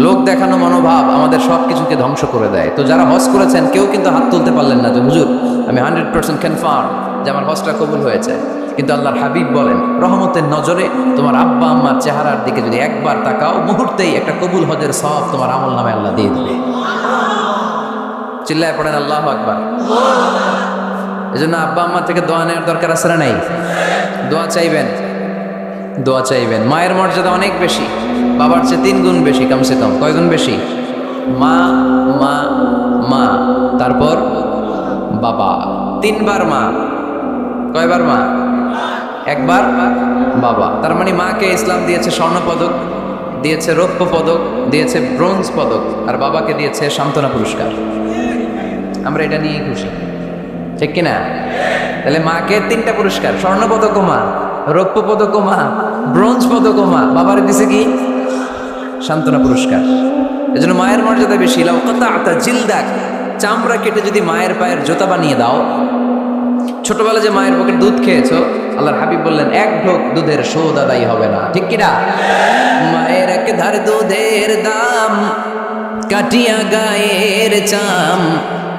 লোক দেখানো মনোভাব আমাদের সব কিছুকে ধ্বংস করে দেয়। তো যারা হজ করেছেন কেউ কিন্তু হাত তুলতে পারলেন না যে হুজুর আমি 100% কনফার্ম যে আমার হজটা কবুল হয়েছে। কিন্তু আল্লাহর হাবিব বলেন রহমতের নজরে তোমার আব্বা আম্মার চেহারার দিকে যদি একবার তাকাও মুহূর্তেই একটা কবুল হজের সব তোমার আমল নামে আল্লাহ দিয়ে দিবে। চিল্লায় পড়েন আল্লাহু আকবার। এজন্য আব্বা আম্মা থেকে দোয়া নেওয়ার দরকার আছে না নাই? দোয়া চাইবেন, দোয়া চাইবেন। মায়ের মর্যাদা অনেক বেশি, বাবার চেয়ে 3 গুণ বেশি, কমসে কম। কয় গুণ বেশি? মা মা মা, তারপর বাবা। 3 বার মা। কয়বার মা? একবার বাবা। তার মানে মাকে ইসলাম দিয়েছে স্বর্ণ পদক, দিয়েছে রৌপ্য পদক, দিয়েছে ব্রোঞ্জ পদক, আর বাবাকে দিয়েছে সান্ত্বনা পুরস্কার। আমরা এটা নিয়েই খুশি, ঠিক কিনা? তাহলে মাকে 3টা পুরস্কার, স্বর্ণ পদকও মা, রৌপ্য পদকও মা, ব্রোঞ্জ পদকও মা, বাবার দিছে কি? সান্ত্বনা পুরস্কার। এজন্য মায়ের মর্যাদা বেশি। লাউ কাতা'তা জিলদাক, চামড়া কেটে যদি মায়ের পায়ের জুতা বানিয়ে দাও। ছোটবেলা যে মায়ের বুকের দুধ খেয়েছো, আল্লাহর হাবিব বললেন 1 ঢোক দুধের শোধ আদায় হবে না, ঠিক কিনা? মায়ের এক ধার দুধের দাম, কাটিয়া গায়ের চাম,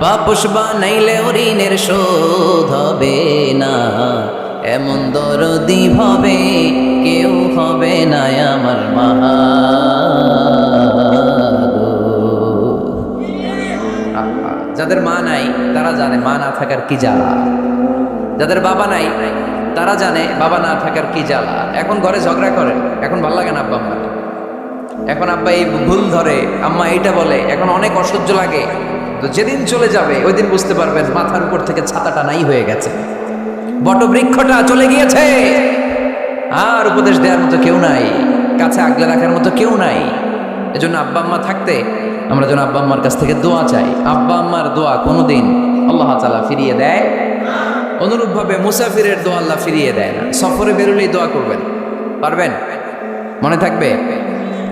পাপোশ বানাইলে ঋণের শোধ হবে না। এমন দরদি হবে কেউ হবে না আমার মা গো। যাদের মা নাই তারা জানে মা না থাকার কি জ্বালা। যাদের বাবা নাই তারা জানে বাবা না থাকার কি জ্বালা। এখন ঘরে ঝগড়া করে, এখন ভালো লাগে না আব্বা আম্মা, এখন আব্বা এই ভুল ধরে, আম্মা এইটা বলে, এখন অনেক অসহ্য লাগে। তো যেদিন চলে যাবে ওই দিন বুঝতে পারবেন মাথার উপর থেকে ছাতাটা নাই হয়ে গেছে, বটবৃক্ষটা চলে গিয়েছে, আর উপদেশ দেওয়ার মতো কেউ নাই, কাছে আগলে রাখার মতো কেউ নাই। এজন্য আব্বা আম্মা থাকতে আমরা যেন আব্বা আম্মার কাছ থেকে দোয়া চাই। আব্বা আম্মার দোয়া কোনোদিন আল্লাহ তাআলা ফিরিয়ে দেয়। অনুরূপভাবে মুসাফিরের দোয়া আল্লাহ ফিরিয়ে দেয় না। সফরে বেরোলেই দোয়া করবেন, পারবেন? মনে থাকবে?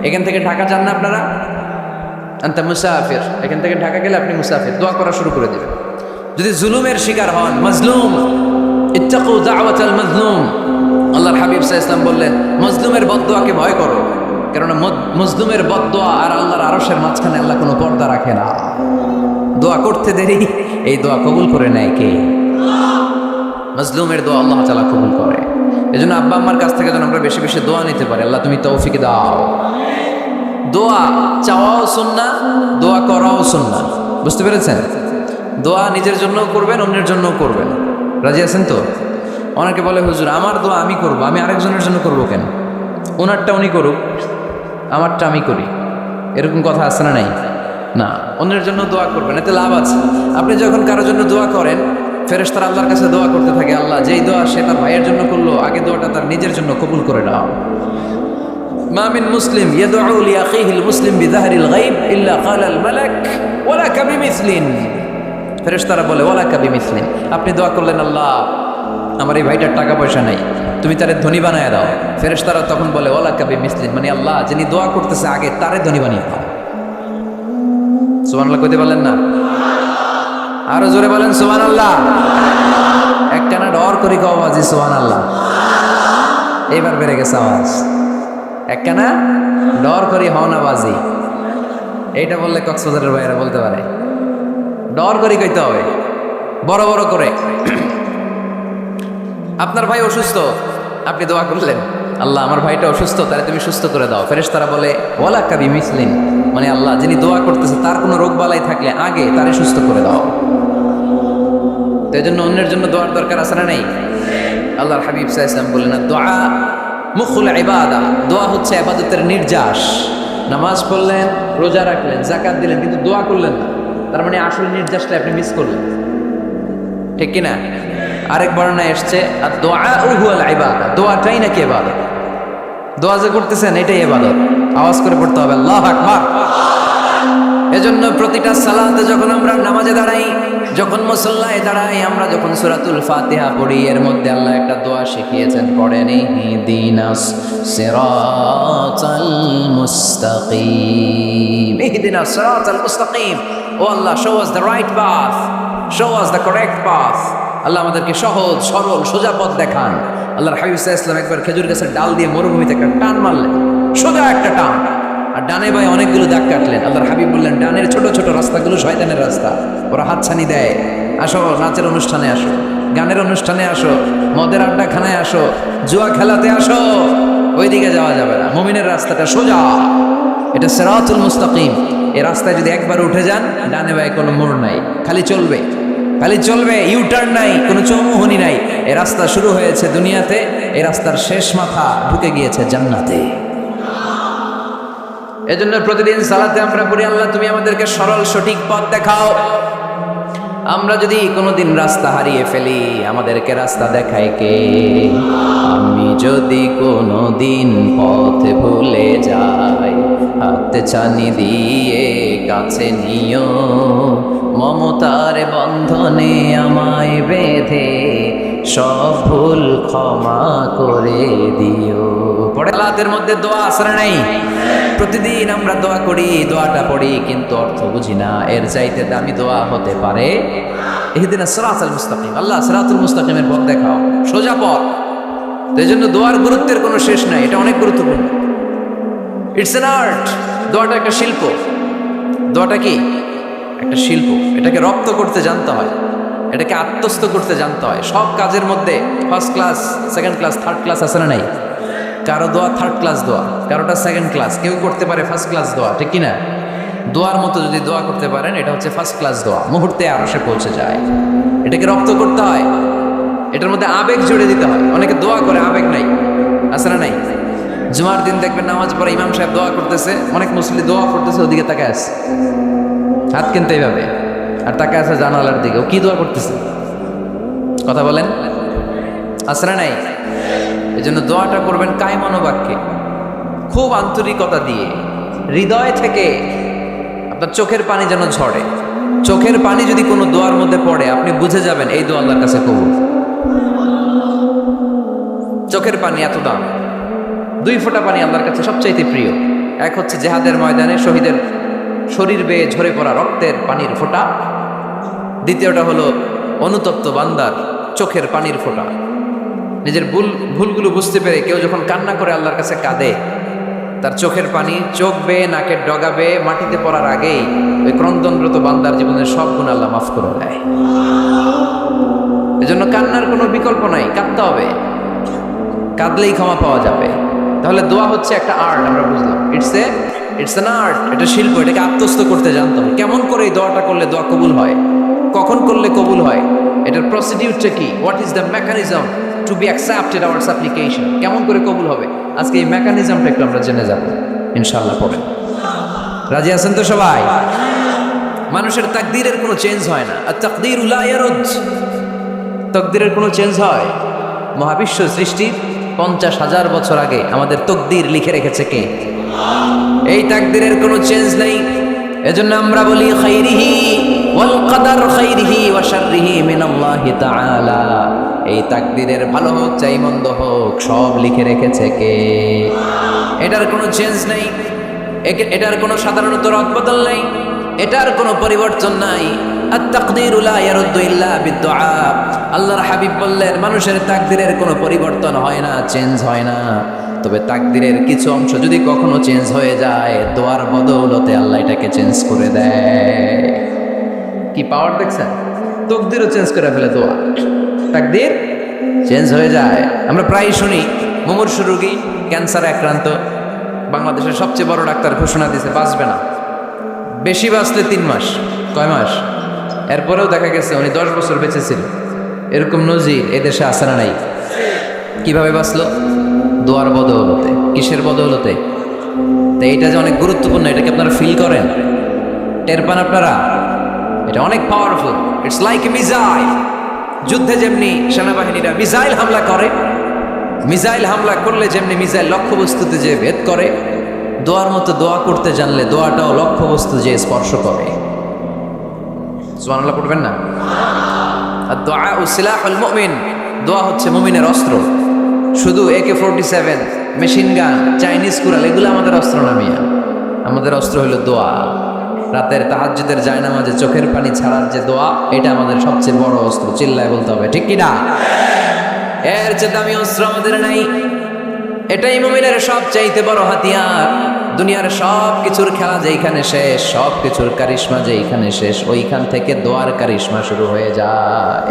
এখান থেকে ঢাকা যান না আপনারা? আনতা মুসাফির, এখান থেকে ঢাকা গেলে আপনি মুসাফির, দোয়া করা শুরু করে দিবেন। যদি জুলুমের শিকার হন, মাজলুম, ইত্তাকু দাওয়াতাল মাজলুম, আল্লাহর হাবিব সাল্লাল্লাহু আলাইহি ওয়াসাল্লাম বললেন মাজলুমের বদদোয়াকে ভয় করো, কারণ মাজলুমের বদদোয়া আর আল্লাহর আরশের মাঝখানে আল্লাহ কোনো পর্দা রাখে না। দোয়া করতে দেরি, এই দোয়া কবুল করে নেয় কে? মাজলুমের দোয়া আল্লাহ তাআলা কবুল করে। এজন্য আব্বা আম্মার কাছ থেকে যেন আমরা বেশি বেশি দোয়া নিতে পারি। আল্লাহ তুমি তৌফিক দাও। দোয়া চাওয়াও সুন্নাহ, দোয়া করাও সুন্নাহ। বুঝতে পেরেছেন? দোয়া নিজের জন্যও করবেন, অন্যের জন্যও করবেন। রাজি আছেন তো? অনেকে বলে হুজুর আমার দোয়া আমি করব, আমি আরেকজনের জন্য করব কেন? ওনারটা উনি করুক, আমারটা আমি করি, এরকম কথা আছে না নাই? না, অন্যের জন্য দোয়া করবেন, এতে লাভ আছে। আপনি যখন কারোর জন্য দোয়া করেন, ফেরেশতারা আল্লাহর কাছে দোয়া করতে থাকে, আল্লাহ যেই দোয়া সে তার ভাইয়ের জন্য করলো, আগে দোয়াটা তার নিজের জন্য কবুল করে নাও। মা মিন মুসলিম ইয়াদউ লিআখিহিল মুসলিম বিযাহরিল গায়ব ইল্লা ক্বালাল মালাক ওয়ালাকা বিমিসলিন। ফেরেশতারা বলে ওয়ালাকা বিমিসলিন, আপনি দোয়া করলেন আল্লাহ আমার এই ভাইটার টাকা পয়সা নাই, তুমি তারে ধনী বানায় দাও। ফেরেশতারা তখন বলে ওয়ালাকা বিমিসলিন, মানে আল্লাহ যিনি দোয়া করতেছে আগে তারে ধনী বানিয়ে দাও। সুবহানাল্লাহ কইতে বলেন না? আরো জোরে বলেন সুবহানাল্লাহ। একটানা ডর করি কও বাজি সুবহানাল্লাহ। এইবার বেড়ে গেছে আওয়াজ। একটানা ডর করি হও না বাজি, এইটা বললে কক্সবাজারের ভাইয়েরা বলতে পারে। ডর করি কইতে হবে বড় বড় করে। আপনার ভাই অসুস্থ, আপনি দোয়া করলেন আল্লাহ আমার ভাইটা অসুস্থ, তাহলে তুমি সুস্থ করে দাও। ফেরেশতারা বলে ওয়ালাকা বিমিসলিন, মানে আল্লাহ যিনি দোয়া করতেছে তার কোনো রোগ বালাই থাকলে আগে তারে সুস্থ করে দাও। তো এই জন্য অন্যের জন্য দোয়ার দরকার আছে না নাই? আল্লাহর হাবিব সাল্লাল্লাহু আলাইহি ওয়াসাল্লাম বললেন দোয়া মুখুল ইবাদা, দোয়া হচ্ছে ইবাদতের নির্যাস। নামাজ পড়লেন, রোজা রাখলেন, যাকাত দিলেন, কিন্তু দোয়া করলেন না, তার মানে আসল নির্যাসটা আপনি মিস করলেন, ঠিক কিনা? আরেক বর্ণনায় এসছে আর দোয়া হুয়াল ইবাদা, দোয়াটাই নাকি ইবাদত। দোয়া যে করতেছেন এটাই ইবাদত। আওয়াজ করে পড়তে হবে আল্লাহু আকবার। এজন্য প্রতিটা সালাতে যখন আমরা নামাজে দাঁড়াই, যখন মুসল্লায় দাঁড়াই, আমরা যখন সূরাতুল ফাতিহা পড়ি, এর মধ্যে আল্লাহ একটা দোয়া শিখিয়েছেন, পড়েন ইহদিনাস সিরাতাল মুস্তাকিম। ইহদিনাস সিরাতাল মুস্তাকিম, ও Allah show us the right path, show us the correct path. Allah আমাদেরকে সহজ সরল সোজা পথ দেখান। আল্লাহর হাবিব সাল্লাল্লাহু আলাইহি ওয়াসাল্লাম একবার খেজুর গাছের ডাল দিয়ে মরুভূমিতে একটা টান মারলেন, সোজা একটা টান, আর ডানে বায়ে অনেকগুলো দাগ কাটলেন। আল্লাহর হাবিব বললেন, ডানের ছোট ছোট রাস্তাগুলো শয়তানের রাস্তা, ওরা হাতছানি দেয়। আসো নাচের অনুষ্ঠানে আসো, গানের অনুষ্ঠানে আসো, মদের আড্ডাখানায় আসো, জুয়া খেলাতে আসো, ওইদিকে যাওয়া যাবে না। মুমিনের রাস্তাটা সোজা, এটা সিরাতুল মুস্তাকিম। এই রাস্তায় যদি একবার উঠে যান, ডানে বায়ে কোনো মোড় নাই, খালি চলবে, খালি চলবে, ইউটার্ন নাই, কোনো চৌমুহনি নাই। এই রাস্তা শুরু হয়েছে দুনিয়াতে, এই রাস্তার শেষ মাথা ঢুকে গিয়েছে জান্নাতে। এজন্য প্রতিদিন সালাতে আমরা বলি, আল্লাহ তুমি আমাদেরকে সরল সঠিক পথ দেখাও। আমরা যদি কোনোদিন রাস্তা হারিয়ে ফেলি, আমাদেরকে রাস্তা দেখায় কে? আমি যদি কোনোদিন পথ ভুলে যাই, হাতে ছানি দিয়ে কাছে নিও, মমতার বন্ধনে আমায় বেঁধে সব ভুল ক্ষমা করে দিও। পড়ে সালাতের মধ্যে দোয়া আসরা নাই? প্রতিদিন আমরা দোয়া করি, দোয়াটা পড়ি, কিন্তু অর্থ বুঝি না। এর চাইতে দামি দোয়া হতে পারে? ইহদিনাস সিরাতাল মুস্তাকিম, আল্লাহ সিরাতুল মুস্তাকিমের পথ দেখাও, সোজা পথ। তো এই জন্য দোয়ার গুরুত্বের কোনো শেষ নাই, এটা অনেক গুরুত্বপূর্ণ। It's an art. দোয়াটা একটা শিল্প। দোয়াটা কি? একটা শিল্প। এটাকে রপ্ত করতে জানতে হয়, এটাকে আত্মস্থ করতে জানতে হয়। সব কাজের মধ্যে first class, second class, third class আছে না নাই? কারো দোয়া থার্ড ক্লাস দোয়া, কারোটা সেকেন্ড ক্লাস, কেউ করতে পারে ফার্স্ট ক্লাস দোয়া, ঠিক কিনা? দোয়ার মতো যদি দোয়া করতে পারেন, এটা হচ্ছে ফার্স্ট ক্লাস দোয়া, মুহূর্তে আরশে পৌঁছে যায়। এটাকে রপ্ত করতে হয়, এটার মধ্যে আবেগ জুড়ে দিতে হয়। অনেকে দোয়া করে আবেগ নাই, আছে না নাই? জুমার দিন দেখবেন নামাজ পড়ে ইমাম সাহেব দোয়া করতেছে, অনেক মুসল্লি দোয়া করতেছে, ওদিকে তাকায় আছে, হাত কিনতে এইভাবে, আর তাকায় আছে জানালার দিকে। ও কি দোয়া করতেছে? কথা বলেন, আছে না নাই? এই জন্য দোয়াটা করবেন কায় মনোবাক্যে, খুব আন্তরিকতা দিয়ে, হৃদয় থেকে। আপনার চোখের পানি যেন ঝরে। চোখের পানি যদি কোনো দোয়ার মধ্যে পড়ে, আপনি বুঝে যাবেন এই দোয়া আল্লাহর কাছে কবুল। চোখের পানি এত দাম। 2 ফোঁটা পানি আল্লাহর কাছে সবচাইতে প্রিয়। এক হচ্ছে জেহাদের ময়দানে শহীদের শরীর বেয়ে ঝরে পড়া রক্তের পানির ফোঁটা। দ্বিতীয়টা হলো অনুতপ্ত বান্দার চোখের পানির ফোঁটা। নিজের ভুলগুলো বুঝতে পেরে কেউ যখন কান্না করে আল্লাহর কাছে কাঁদে, তার চোখের পানি চোখ বেয়ে নাকের ডগা বেয়ে মাটিতে পড়ার আগেই ওই ক্রন্দনরত বান্দার জীবনের সব গুণ আল্লাহ মাফ করে দেয়। এজন্য কান্নার কোনো বিকল্প নাই, কাঁদতে হবে, কাঁদলেই ক্ষমা পাওয়া যাবে। তাহলে দোয়া হচ্ছে একটা আর্ট, আমরা বুঝলাম। ইটস অ্যান আর্ট, এটা শিল্প। এটাকে আত্মস্থ করতে জানতে হবে। কেমন করে এই দোয়াটা করলে দোয়া কবুল হয়, কখন করলে কবুল হয়, এটার প্রসিডিউরটা কি, what is the mechanism two be accepted hour সাপ্লিকেশন, কেমন করে কবুল হবে, আজকে এই মেকানিজমটা একটু আমরা জেনে যাব ইনশাআল্লাহ। পড়েন, রাজি আছেন তো সবাই? মানুষের তাকদীরের কোনো চেঞ্জ হয় না। আর তাকদীরু লা ইয়ারুদ, তাকদীরের কোনো চেঞ্জ হয়? মহাবিশ্ব সৃষ্টির 50,000 বছর আগে আমাদের তাকদীর লিখে রেখেছে কে? এই তাকদীরের কোনো চেঞ্জ নেই। এজন্য আমরা বলি খাইরিহি ওয়াল কদর, খাইরিহি ওয়া শাররিহি মিনাল্লাহি তাআলা। এই তাকদীরের ভালো হোক চাই মন্দ হোক, সব লিখে রেখেছে কে? এটার কোনো চেঞ্জ নেই, এটার কোনো সাধারণত রদবদল নেই, এটার কোনো পরিবর্তন নাই। আত-তাকদীরু লা ইয়ারুদ্দু ইল্লা বিদ-দুআ। আল্লাহর হাবিব বললেন, মানুষের তাকদীরের কোনো পরিবর্তন হয় না, চেঞ্জ হয় না। তবে তাকদীরের কিছু অংশ যদি কখনো চেঞ্জ হয়ে যায়, দোয়ার বদৌলতে আল্লাহ এটাকে চেঞ্জ করে দেয়। কি পাওয়ার দেখছেন? তাকদীরও চেঞ্জ করে ফেলে দোয়া, তাকদীর চেঞ্জ হয়ে যায়। আমরা প্রায় শুনি মুমূর্ষু রোগী, ক্যান্সারে আক্রান্ত, বাংলাদেশের সবচেয়ে বড় ডাক্তার ঘোষণা দিয়েছে বাঁচবে না, বেশি বাঁচলে 3 মাস। কয় মাস? এরপরেও দেখা গেছে উনি 10 বছর বেঁচে ছিল। এরকম নজির এদেশে আছে না নাই? কিভাবে বাঁচলো? দোয়ার বদৌলতে। কিসের বদৌলতে? তো এইটা যে অনেক গুরুত্বপূর্ণ, এটাকে আপনারা ফিল করেন, টের পান আপনারা? এটা অনেক powerful. It's like a missile. যুদ্ধে যেমনি সেনাবাহিনীরা মিসাইল হামলা করে, মিসাইল হামলা করলে যেমনি মিসাইল লক্ষ্যবস্তুতে যে ভেদ করে, দোয়ার মতো দোয়া করতে জানলে দোয়াটাও লক্ষ্যবস্তু যে স্পর্শ করে। সুবহানাল্লাহ পড়বেন না? আর দোয়া ও সিলাহুল মুমিন, দোয়া হচ্ছে মুমিনের অস্ত্র। শুধু AK-47, মেশিন গান, চাইনিজ কুড়াল এগুলো আমাদের অস্ত্র না মিয়া। আমাদের অস্ত্র হলো দোয়া। রাতের তাহাজ্জুদের জায়নামাজে চোখের পানি ছাড়ার যে দোয়া, এটা আমাদের সবচেয়ে বড় অস্ত্র। চিল্লায় বলতে হবে, ঠিক কি না? এর চেয়ে দামি অস্ত্র আমাদের নাই। এটাই মুমিনের সবচাইতে বড় হাতিয়ার। দুনিয়ার সব কিছুর খেলা যেইখানে শেষ, সব কিছুর কারিশমা যেইখানে শেষ, ওইখান থেকে দোয়ার কারিশমা শুরু হয়ে যায়।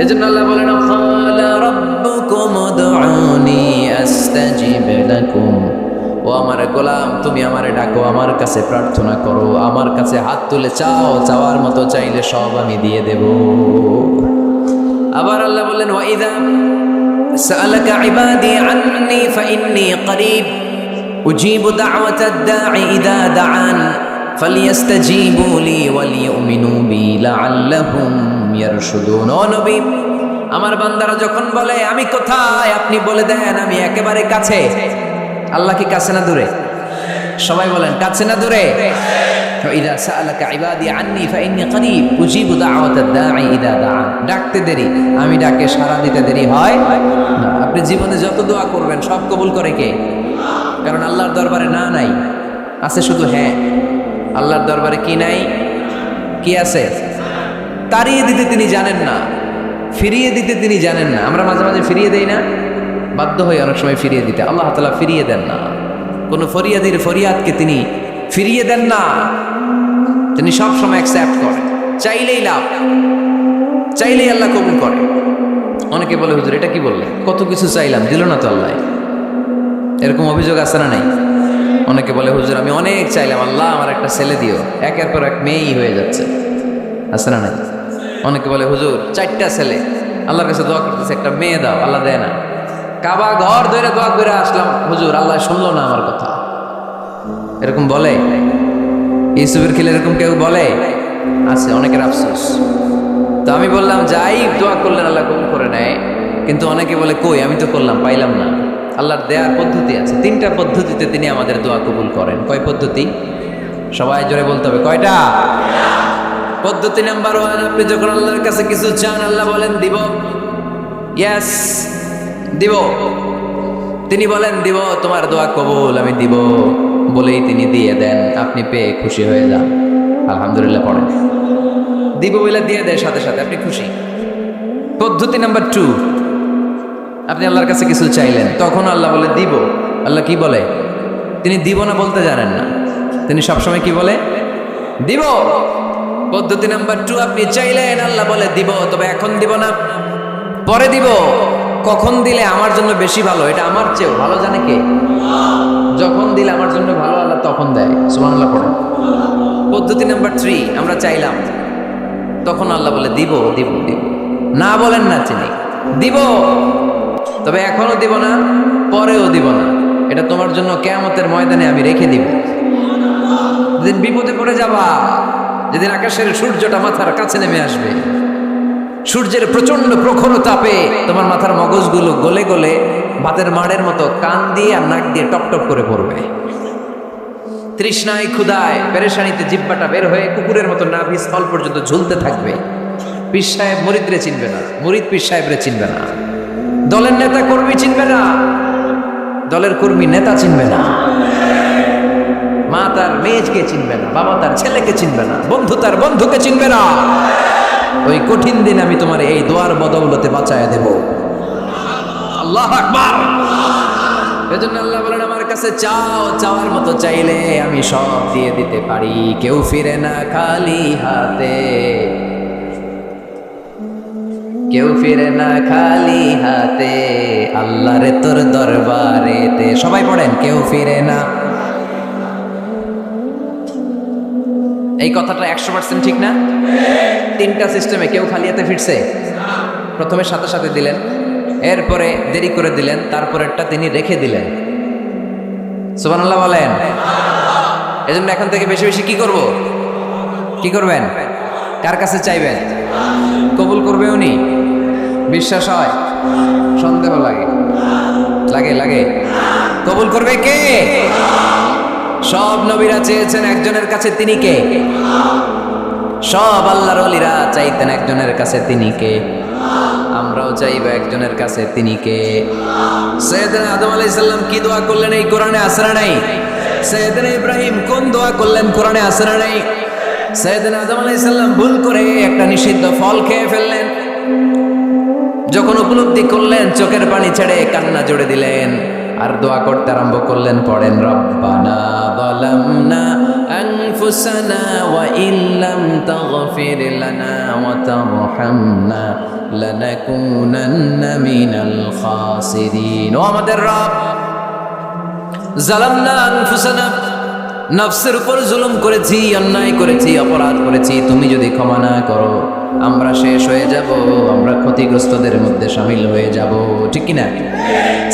এজন্য আল্লাহ বলেন, ক্বালা রাব্বুকুম উদউনি আস্তাজিব লাকুম। ও আমার গোলাম, তুমি আমারে ডাকো, আমার কাছে প্রার্থনা করো, আমার কাছে হাত তুলে চাও, চাওয়ার মতো চাইলে সব আমি দিয়ে দেব। আবার আল্লাহ বললেন, ওয়া ইযা সাআলাকা ইবাদি আন্নী ফাইন্নী করিব উজিবু দাওয়াতাদ দাঈ ইযা দাআন ফালিয়াস্তাজিবু লি ওয়ালিউমিনু বি লাআল্লাহুম ইয়ারশুদুন। ও নবী, আমার বান্দারা যখন বলে আমি কোথায়, আপনি বলে দেন আমি একেবারে কাছে। আল্লাহ কি কাছে না দূরে? সবাই বলেন, কাছে না দূরে? ইযা সাআলাকা ইবাদি আন্নী ফাইন্নী করিব উজিবু দাওয়াতাদ দাঈ ইযা দাআন। ডাকতে দেরি, আমি ডাকে সাড়া দিতে দেরি হয় না। আপনি জীবনে যত দোয়া করবেন সব কবুল করে কে? কারণ আল্লাহর দরবারে না নাই, আছে শুধু হ্যাঁ। আল্লাহর দরবারে কি নাই? কি আছে? তাড়িয়ে দিতে তিনি জানেন না, ফিরিয়ে দিতে তিনি জানেন না। আমরা মাঝে মাঝে ফিরিয়ে দেই না, বাধ্য হয়ে অনেক সময় ফিরিয়ে দিতে। আল্লাহ তাআলা ফিরিয়ে দেন না, কোনো ফরিয়াদির ফরিয়াদকে তিনি ফিরিয়ে দেন না, তিনি সব সময় অ্যাকসেপ্ট করেন। চাইলেই লাভ, চাইলেই আল্লাহ কবুল করে। অনেকে বলে, হুজুর এটা কি বললেন, কত কিছু চাইলাম দিল না তো আল্লাহ। এরকম অভিযোগ আছে না নাই? অনেকে বলে, হুজুর আমি অনেক চাইলাম, আল্লাহ আমার একটা ছেলে দিও, একের পর এক মেয়েই হয়ে যাচ্ছে, আছে না নাই? অনেকে বলে, হুজুর 4টা ছেলে, আল্লাহর কাছে দোয়া করতেছে একটা মেয়ে দাও, আল্লাহ দেয় না। কাবা ঘর ধরে দোয়া করে আসলাম, হুজুর আল্লাহ শুনলো না আমার কথা। এরকম বলে? ইউসুফের খিলে এরকম কেউ বলে? আছে, অনেকের আফসোস। তো আমি বললাম, যাই দোয়া করলেন আল্লাহ কবুল করে নেয়, কিন্তু অনেকে বলে কই আমি তো করলাম পাইলাম না। আল্লাহর দেয়ার পদ্ধতি আছে, 3টা পদ্ধতিতে তিনি আমাদের দোয়া কবুল করেন। কয় পদ্ধতি? সবাই জোরে বলতে হবে, কয়টা? পদ্ধতি নাম্বার 1, আপনি যখন আল্লাহর কাছে কিছু চান আল্লাহ বলেন দিব, ইয়েস দিব। তিনি বলেন দিব, তোমার দোয়া কবুল, আমি দিব বলেই তিনি দিয়ে দেন। আপনি পেয়ে খুশি হয়ে যান, আলহামদুলিল্লাহ পড়েন। দিব বলে দিয়ে দেয় সাথে সাথে, আপনি খুশি। পদ্ধতি নাম্বার 2, আপনি আল্লাহর কাছে কিছু চাইলেন, তখন আল্লাহ বলে দিব। আল্লাহ কি বলে? তিনি দিব না বলতে জানেন না, তিনি সবসময় কি বলে? দিব। পদ্ধতি নাম্বার 2, আপনি চাইলেন, আল্লাহ বলে দিব, তবে এখন দিব না, পরে দিব। কখন দিলে আমার জন্য বেশি ভালো, এটা আমার চেয়েও ভালো জানে কে? যখন দিলে আমার জন্য ভালো আল্লাহ তখন দেয়, সুবহানাল্লাহ পড়েন। পদ্ধতি নাম্বার 3, আমরা চাইলাম, তখন আল্লাহ বলে দিব দিব দিব, না বলেন না চিনি, দিব, তবে এখনো দিব না, পরেও দিব না, এটা তোমার জন্য কিয়ামতের ময়দানে আমি রেখে দিব। যেদিন বিপদে পড়ে যাবা, যেদিন আকাশের সূর্যটা মাথার কাছে নেমে আসবে, সূর্যের প্রচন্ড প্রখর তাপে তোমার মাথার মগজগুলো গলে গলে ভাতের মাড়ের মতো কান দিয়ে আর নাক দিয়ে টপ টপ করে পড়বে। তৃষ্ণায় ক্ষুধায় পেরেশানিতে জিহ্বাটা বের হয়ে কুকুরের মতো নাভি স্থল পর্যন্ত ঝুলতে থাকবে। পীর সাহেব মুরিদরে চিনবে না, মুরিদ পীর সাহেবরে চিনবে না, দলের নেতা কর্মী চিনবে না, দলের কর্মী নেতা চিনবে না, মা তার মেয়েকে চিনবে না, বাবা তার ছেলেকে চিনবে না, বন্ধু তার বন্ধুকে চিনবে না। ওই কঠিন দিন আমি তোমার এই দোয়ার বদৌলতে বাঁচায় দেব। আল্লাহু আকবার। এজন্য আল্লাহ বলেন, আমার কাছে চাও, চাওয়ার মতো চাইলে আমি সব দিয়ে দিতে পারি। কেউ ফিরে না খালি হাতে, কেউ ফিরে না খালি হাতে, আল্লাহরে তোর দরবারেতে। সবাই পড়েন, কেউ ফিরে না। এই কথাটা 100% ঠিক না? 3টা সিস্টেমে কেউ খালি হাতে ফিরছে? প্রথমে সাথে সাথে দিলেন, এরপরে দেরি করে দিলেন, তারপরেরটা তিনি রেখে দিলেন। সুবহানাল্লাহ বলেন। এজন্য এখন থেকে বেশি বেশি কি করব? কি করবেন? কার কাছে চাইবেন? কবুল করবে উনি? বিশ্বাস হয়? সন্দেহ লাগে? লাগে লাগে? কবুল করবে কে? সব নবীরা চেয়েছেন একজনের কাছে, তিনি কে? সব আল্লাহর ওলিরা চাইতেন একজনের কাছে, তিনি কে? আমরাও চাইব একজনের কাছে, তিনি কে? সাইয়েদনা আদম আলাইহিস সালাম কি দোয়া করলেন এই কোরআনে আছে না নাই? সাইয়েদনা ইব্রাহিম কোন দোয়া করলেন কোরআনে আছে না নাই? সাইয়েদনা আদম আলাইহিস সালাম ভুল করে একটা নিষিদ্ধ ফল খেয়ে ফেললেন, যখন উপলব্ধি করলেন চোখের পানি ছেড়ে কান্না জোড়ে দিলেন। আর দোয়া করতে আরম্ভ করলেন, পড়েন রব্বানা যালামনা আনফুসানা ওয়া ইল্লাম তাগফির লানা ওয়া তারহামনা লানাকুনান্না মিনাল খাসিরিন। ও আমাদের রব, যালামনা আনফুসানা, নফসের উপর জুলুম করেছি, অন্যায় করেছি, অপরাধ করেছি, তুমি যদি ক্ষমা না করো আমরা শেষ হয়ে যাব, আমরা ক্ষতিগ্রস্তদের মধ্যে শামিল হয়ে যাব, ঠিক কিনা?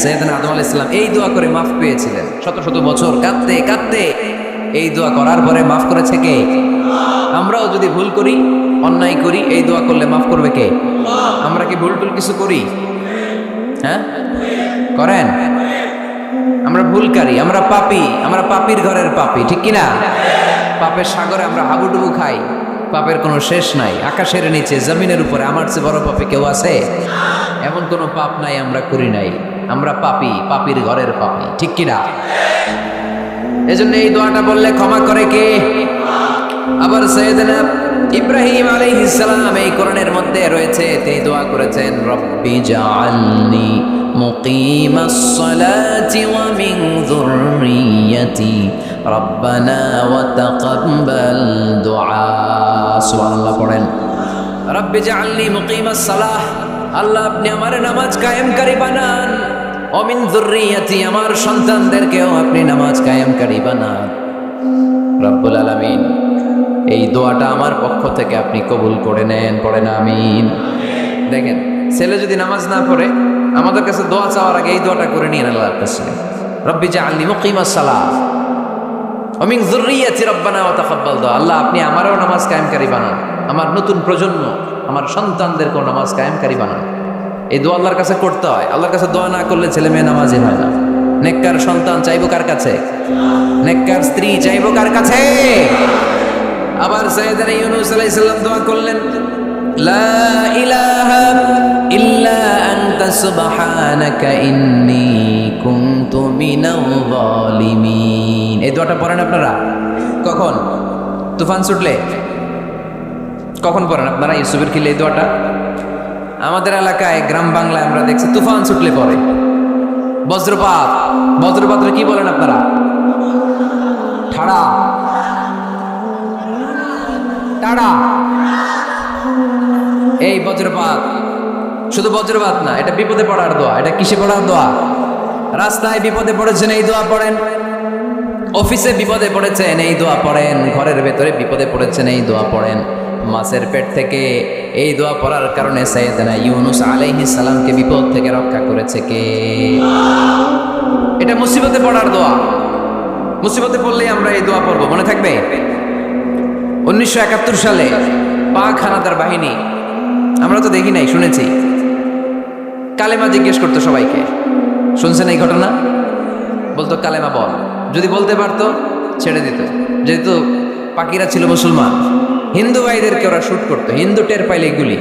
সাইয়েদনা আদম আলাইহিস সালাম এই দোয়া করে মাফ পেয়েছিলেন, শত শত বছর কাঁদতে কাঁদতে এই দোয়া করার পরে মাফ করেছে কে? আমরাও যদি ভুল করি, অন্যায় করি, এই দোয়া করলে মাফ করবে কে? আমরা কি ভুল টুল কিছু করি? হ্যাঁ করেন? আমরা ভুলকারী, আমরা পাপী, আমরা পাপীর ঘরের পাপী, ঠিক কিনা? পাপের সাগরে আমরা হাবুডুবু খাই, পাপের কোনো শেষ নাই। আকাশের নিচে, জমিনের উপরে আমার চেয়ে বড় পাপী কেউ আছে? এমন কোনো পাপ নাই আমরা করি নাই। আমরা পাপী, পাপীর ঘরের পাপী, ঠিক কিনা? এজন্য এই দোয়াটা বললে ক্ষমা করে কে? আবার সাইয়েদনা ইব্রাহিম আলাইহিস সালাম এই কোরআনের মধ্যে রয়েছে, তিনি দোয়া করেছেন, রব্বি জাআলনি মুকিমাস সালাতি ওয়া মিন যুররিয়্যাতি রব্বানা ওয়া তাকাব্বাল দুআ। সুবহানাল্লাহ পড়েন, রব্বি জাআলনি মুকিমাস সালাহ, আল্লাহ আপনি আমার নামাজ কায়েমকারী বানান, ওয়া মিন যুররিয়্যাতি, আমার সন্তানদেরকেও আপনি নামাজ কায়েমকারী বানান। রব্বুল আলামিন এই দোয়াটা আমার পক্ষ থেকে আপনি কবুল করে নেন, পড়েন আমিন। দেখেন, ছেলে যদি নামাজ না পড়ে আমাদের কাছে দোয়া চাওয়ার আগে এই দোয়াটা করে নিন আল্লাহর কাছে, রব্বি জাআলনি মুকিমাস সালাহ ওয়া মিন যুররিয়্যাতি রব্বানা ওয়া তাকাব্বাল দুআ, আল্লাহ আপনি আমারও নামাজ কায়েমকারী বানান, আমার নতুন প্রজন্ম, আমার সন্তানদেরকেও নামাজ কায়েমকারী বানান। এই দোয়া আল্লাহর কাছে করতে হয়। আল্লাহর কাছে দোয়া না করলে ছেলে মেয়ে নামাজি হয় না। নেককার সন্তান চাইবো কার কাছে? নেককার স্ত্রী চাইবো কার কাছে? আবার সাইয়েদনা ইউনূস আলাইহিস সালাম দোয়া করলেন, লা ইলাহা ইল্লা আনতা সুবহানাকা ইন্নী কুনতু মিনাল যালিমিন। এই দোয়াটা পড়েন আপনারা কখন? তুফান ছুটলে? কখন পড়েন আপনারা ইউসুফের খিলে এই দোয়াটা? আমাদের এলাকায় গ্রাম বাংলায় আমরা দেখছি তুফান ছুটলে পড়ে। বজ্রপাত, বজ্রপাতরে কি বলেন আপনারা? ঠাড়া, টাড়া। এই বজ্রপাত, শুধু বজ্রপাত না, এটা বিপদে পড়ার দোয়া। এটা কিসে পড়ার দোয়া? রাস্তায় বিপদে পড়েছেন এই দোয়া পড়েন, অফিসে বিপদে পড়েছেন এই দোয়া পড়েন, ঘরের ভেতরে বিপদে পড়েছেন এই দোয়া পড়েন। মাছের পেট থেকে এই দোয়া পড়ার কারণে সাইয়েদনা ইউনূস আলাইহিস সালামকে বিপদ থেকে রক্ষা করেছে কে? এটা মুসিবতে পড়ার দোয়া। মুসিবতে পড়লেই আমরা এই দোয়া পড়বো, মনে থাকবে? 1971 সালে পাক হানাদার বাহিনী, আমরা তো দেখি নাই, শুনেছি, কালেমা জিজ্ঞেস করতো সবাইকে। শুনছেন এই ঘটনা? বলতো কালেমা বল, যদি বলতে পারতো ছেড়ে দিত। যেহেতু পাকিরা ছিল মুসলমান, হিন্দু ভাইদেরকে ওরা শুট করতো, হিন্দু টের পাইলে গুলি।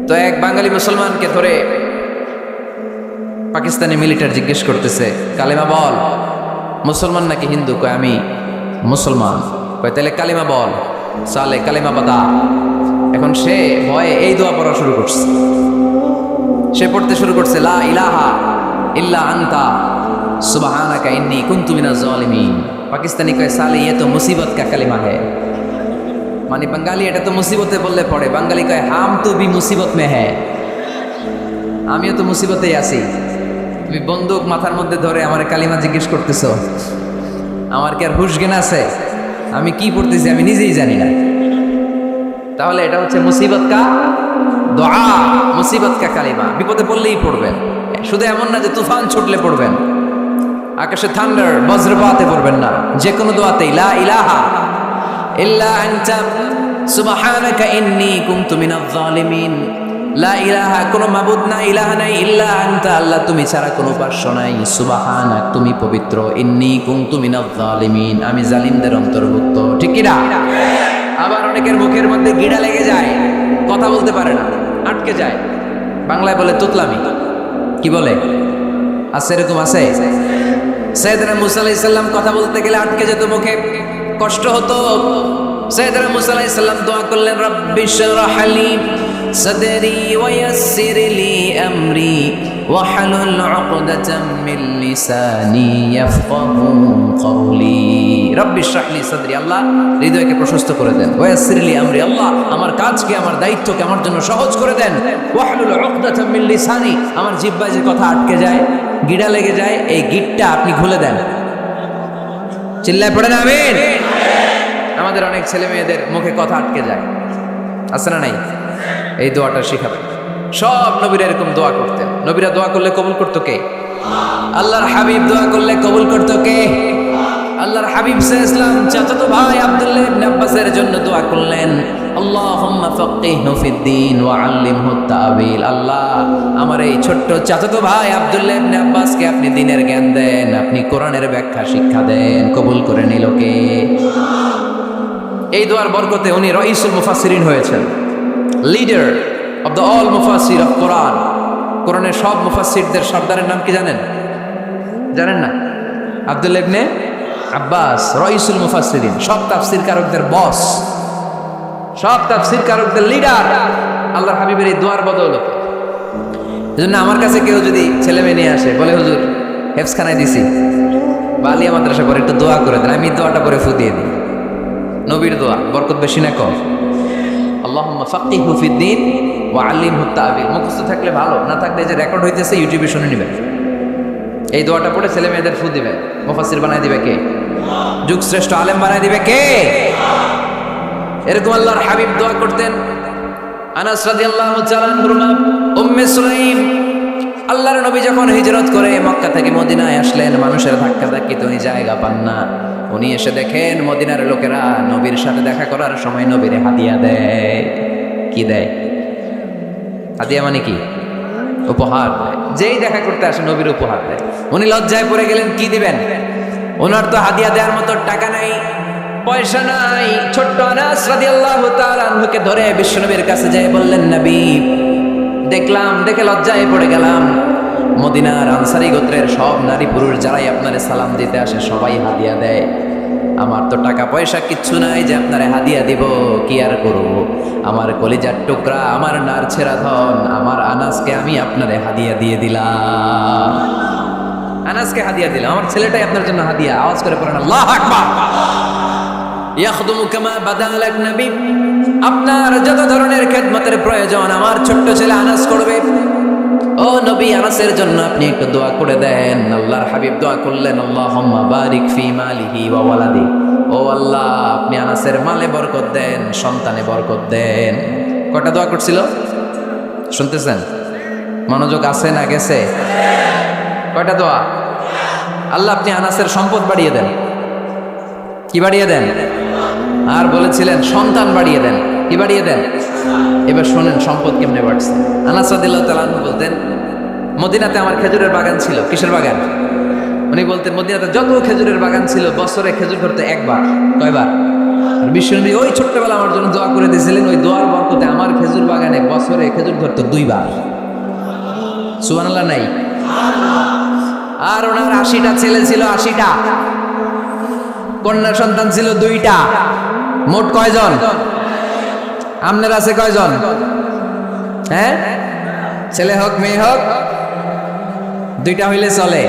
তো এক বাঙালি মুসলমানকে ধরে পাকিস্তানি মিলিটারি জিজ্ঞেস করতেছে, কালেমা বল, মুসলমান নাকি হিন্দু? কয় আমি মুসলমান। কয় তাহলে কালেমা বল, সালে কালেমা বাদা। এখন সে ভয়ে এই দোয়া পড়া শুরু করছে। সে পড়তে শুরু করছে, লা ইলাহা ইল্লা আনতা সুবহানাকা ইন্নী কুনতু মিনাজ জালিমিন। পাকিস্তানি কয় সালে ये तो मुसीबत का कलिमा है, মানে বাঙালি এটা তো মুসিবতে বললে পড়ে। বাঙালি কয় হাম তো ভি মুসিবত মে হ্যায়, আমিও তো মুসিবতেই আছি। তুমি বন্দুক মাথার মধ্যে ধরে আমার কালিমা জিজ্ঞেস করতেছো, আমার কি আর হুশ জ্ঞান আছে? আমি কি পড়তেছি আমি নিজেই জানি না। তাহলে এটা হচ্ছে মুসিবত কা দোয়া, মুসিবত কা কালিমা। বিপদে পড়লেই পড়বেন, শুধু এমন না যে তুফান ছুটলে পড়বেন, আকাশে থান্ডার বজ্রপাতে পড়বেন না। যে কোনো দোয়াতেই লা ইলাহা ইল্লা আনতা সুবহানাকা ইন্নী কুনতু মিনাজ জালিমিন। লা ইলাহা, কোনো মাবুদ নাই, ইলাহা নাই, ইল্লা আনতা, আল্লাহ তুমি ছাড়া কোনো উপাস্য নাই, সুবহানাক তুমি পবিত্র, ইন্নী কুনতু মিনাজ জালিমিন আমি জালিমদের অন্তর্ভুক্ত, ঠিক কি না? আবার অনেকের মুখের মধ্যে গিড়া লেগে যায়, কথা বলতে পারে না, আটকে যায়। বাংলায় বলে তুতলামি, কি বলে? আছে এরকম আছে? সাইয়েদনা মুসা আলাইহিস সালাম কথা বলতে গেলে আটকে যেত মুখে, কষ্ট হতো। সাইয়েদনা মুসা আলাইহিস সালাম দোয়া করলেন, রব্বি শরহ লি صدري ويسر لي أمري واحلل عقدة من لساني يفقهوا قولي رب اشرح لي صدري আল্লাহ হৃদয়কে প্রশস্ত করে দেন ওয়াসির লি আমরি আল্লাহ আমার কাজকে আমার দায়িত্বকে আমার জন্য সহজ করে দেন ওয়াহলুল উকদাতাম মিন লিসানি আমার জিহ্বায় যে কথা আটকে যায় গিড়া লেগে যায় এই গিটটা আপনি খুলে দেন চিল্লায় পড়েন আমিন আমাদের অনেক ছেলে মেয়েদের মুখে কথা আটকে যায় আছে না নাই এই দোয়াটা শিখাবেন সব নবীরা এরকম দোয়া করতেন নবীরা দোয়া করলে কবুল করতো কে আল্লাহর হাবিব দোয়া করলে কবুল করতো কে আল্লাহর হাবিব সাল্লাল্লাহু আলাইহি চাচাতো ভাই আব্দুল্লাহ ইবনে আব্বাসের জন্য দোয়া করলেন আল্লাহুম্মা ফাক্কিহহু ফিদ-দীন ওয়া আল্লিমহু তা'বীল আল্লাহ আমার এই ছোট্ট চাচাতো ভাই আব্দুল্লাহ ইবনে আব্বাসকে আপনি দ্বীনের জ্ঞান দেন আপনি কোরআনের ব্যাখ্যা শিক্ষা দেন কবুল করে নিল কে এই দোয়ার বরকতে উনি রাইসুল মুফাসসিরিন হয়েছেন লিডার অফ দ্য অল মুফাসসির অফ কোরআন কোরআনের সব মুফাসসিরদের সর্দারের নাম কি জানেন জানেন না আব্দুল্লাহ ইবনে আব্বাস রাইসুল মুফাসসিরিন সব তাফসীর কারকদের বস সব তাফসীর কারকদের লিডার আল্লাহর হাবিবের এই দোয়ার বদৌলতে এজন্য আমার কাছে কেউ যদি ছেলে মেয়ে নিয়ে আসে বলে হুজুর হেফজখানায় দিছি বা আলিয়া মাদ্রাসা করে একটু দোয়া করে দেন আমি দোয়াটা করে ফু দিয়ে দিই নবীর দোয়া বরকত বেশি না কম আল্লাহুম্মা ফাক্কিহহু ফিদ-দীন ওয়া আল্লিমহু তা'বীল মুখস্থ থাকলে ভালো না থাকলে যে রেকর্ড হইতেছে ইউটিউবে শুনে নেবেন এই দোয়াটা পড়ে ছেলে মেয়েদের ফু দিবে মুফাসসির বানায় দিবে কে যুগ শ্রেষ্ঠ আলেম বানায় দিবে কে এরকম আল্লাহর হাবিব দোয়া করতেন আনাস রাদিয়াল্লাহু তাআলা আনহু উম্মে সুলাইম আল্লাহর নবী যখন হিজরত করে মক্কা থেকে মদিনায় আসলেন মানুষের ধাক্কাধাক্কিতে উনি জায়গা পান না উনি এসে দেখেন মদিনার লোকেরা নবীর সাথে দেখা করার সময় নবীরে হাদিয়া দেয় কি দেয় হাদিয়া মানে কি উপহার দেয় যেই দেখা করতে আসে নবীর উপহার দেয় উনি লজ্জায় পড়ে গেলেন কি দিবেন ওনার তো হাদিয়া দেওয়ার মতো টাকা নাই পয়সা নাই ছোট্ট আনাস রাদিয়াল্লাহু তাআলা আনহুকে ধরে বিশ্বনবীর কাছে যেয়ে বললেন নবী দেখলাম দেখে লজ্জায় পড়ে গেলাম মদিনার আনসারী গোত্রের সব নারী পুরুষ যারাই আপনারে সালাম দিতে আসে সবাই হাদিয়া দেয় আমার তো টাকা পয়সা কিচ্ছু নাই যে আপনারে হাদিয়া দিব কি আর করব আমার কলিজার টুকরা আমার নারছেরা ধন আমার আনাসকে আমি আপনারে হাদিয়া দিয়ে দিলাম আনাসকে হাদিয়া দিলাম আমার ছেলেটাই আপনার জন্য হাদিয়া আওয়াজ করে পড়েন আল্লাহু আকবার ইয়াখদুমু কামা বাদালাক নবী আপনার যত ধরনের খেদমতের প্রয়োজন আমার ছোট্ট ছেলে আনাস করবে ও নবী আনাসের জন্য আপনি একটু দোয়া করে দেন আল্লাহর হাবিব দোয়া করলেন আল্লাহুম্মা বারিক ফি মালিহি ওয়া ওয়ালাদি ও আল্লাহ আপনি আনাসের মালে বরকত দেন সন্তানে বরকত দেন কয়টা দোয়া করছিল শুনতেছেন মনোযোগ আছে না গেছে কয়টা দোয়া আল্লাহ আপনি আনাসের সম্পদ বাড়িয়ে দেন কি বাড়িয়ে দেন আর বলেছিলেন সন্তান বাড়িয়ে দেন কি বাড়িয়ে দেন এবার শোনেন সম্পদ কেমনে বাড়ছে আনাস রাদিয়াল্লাহু তাআলা আনহু বলতেন মদিনাতে আমার খেজুরের বাগান ছিল কিসের বাগান উনি বলতেন মদিনাতে যত খেজুরের বাগান ছিল বছরে খেজুর ধরতে একবার কয়বার আর বিশ্বনবী ওই ছোট্টবেলা আমার জন্য দোয়া করে দিয়েছিলেন ওই দোয়ার বরকতে আমার খেজুর বাগানে বছরে খেজুর ধরতো 2 বার সুবহানাল্লাহ নাই আর ওনার 80টা ছেলে ছিল 80টা কন্যা সন্তান ছিল 2টা মোট কয়জন আপনার আছে কয়জন হ্যাঁ ছেলে হোক মেয়ে হোক 2টা হইলে চলে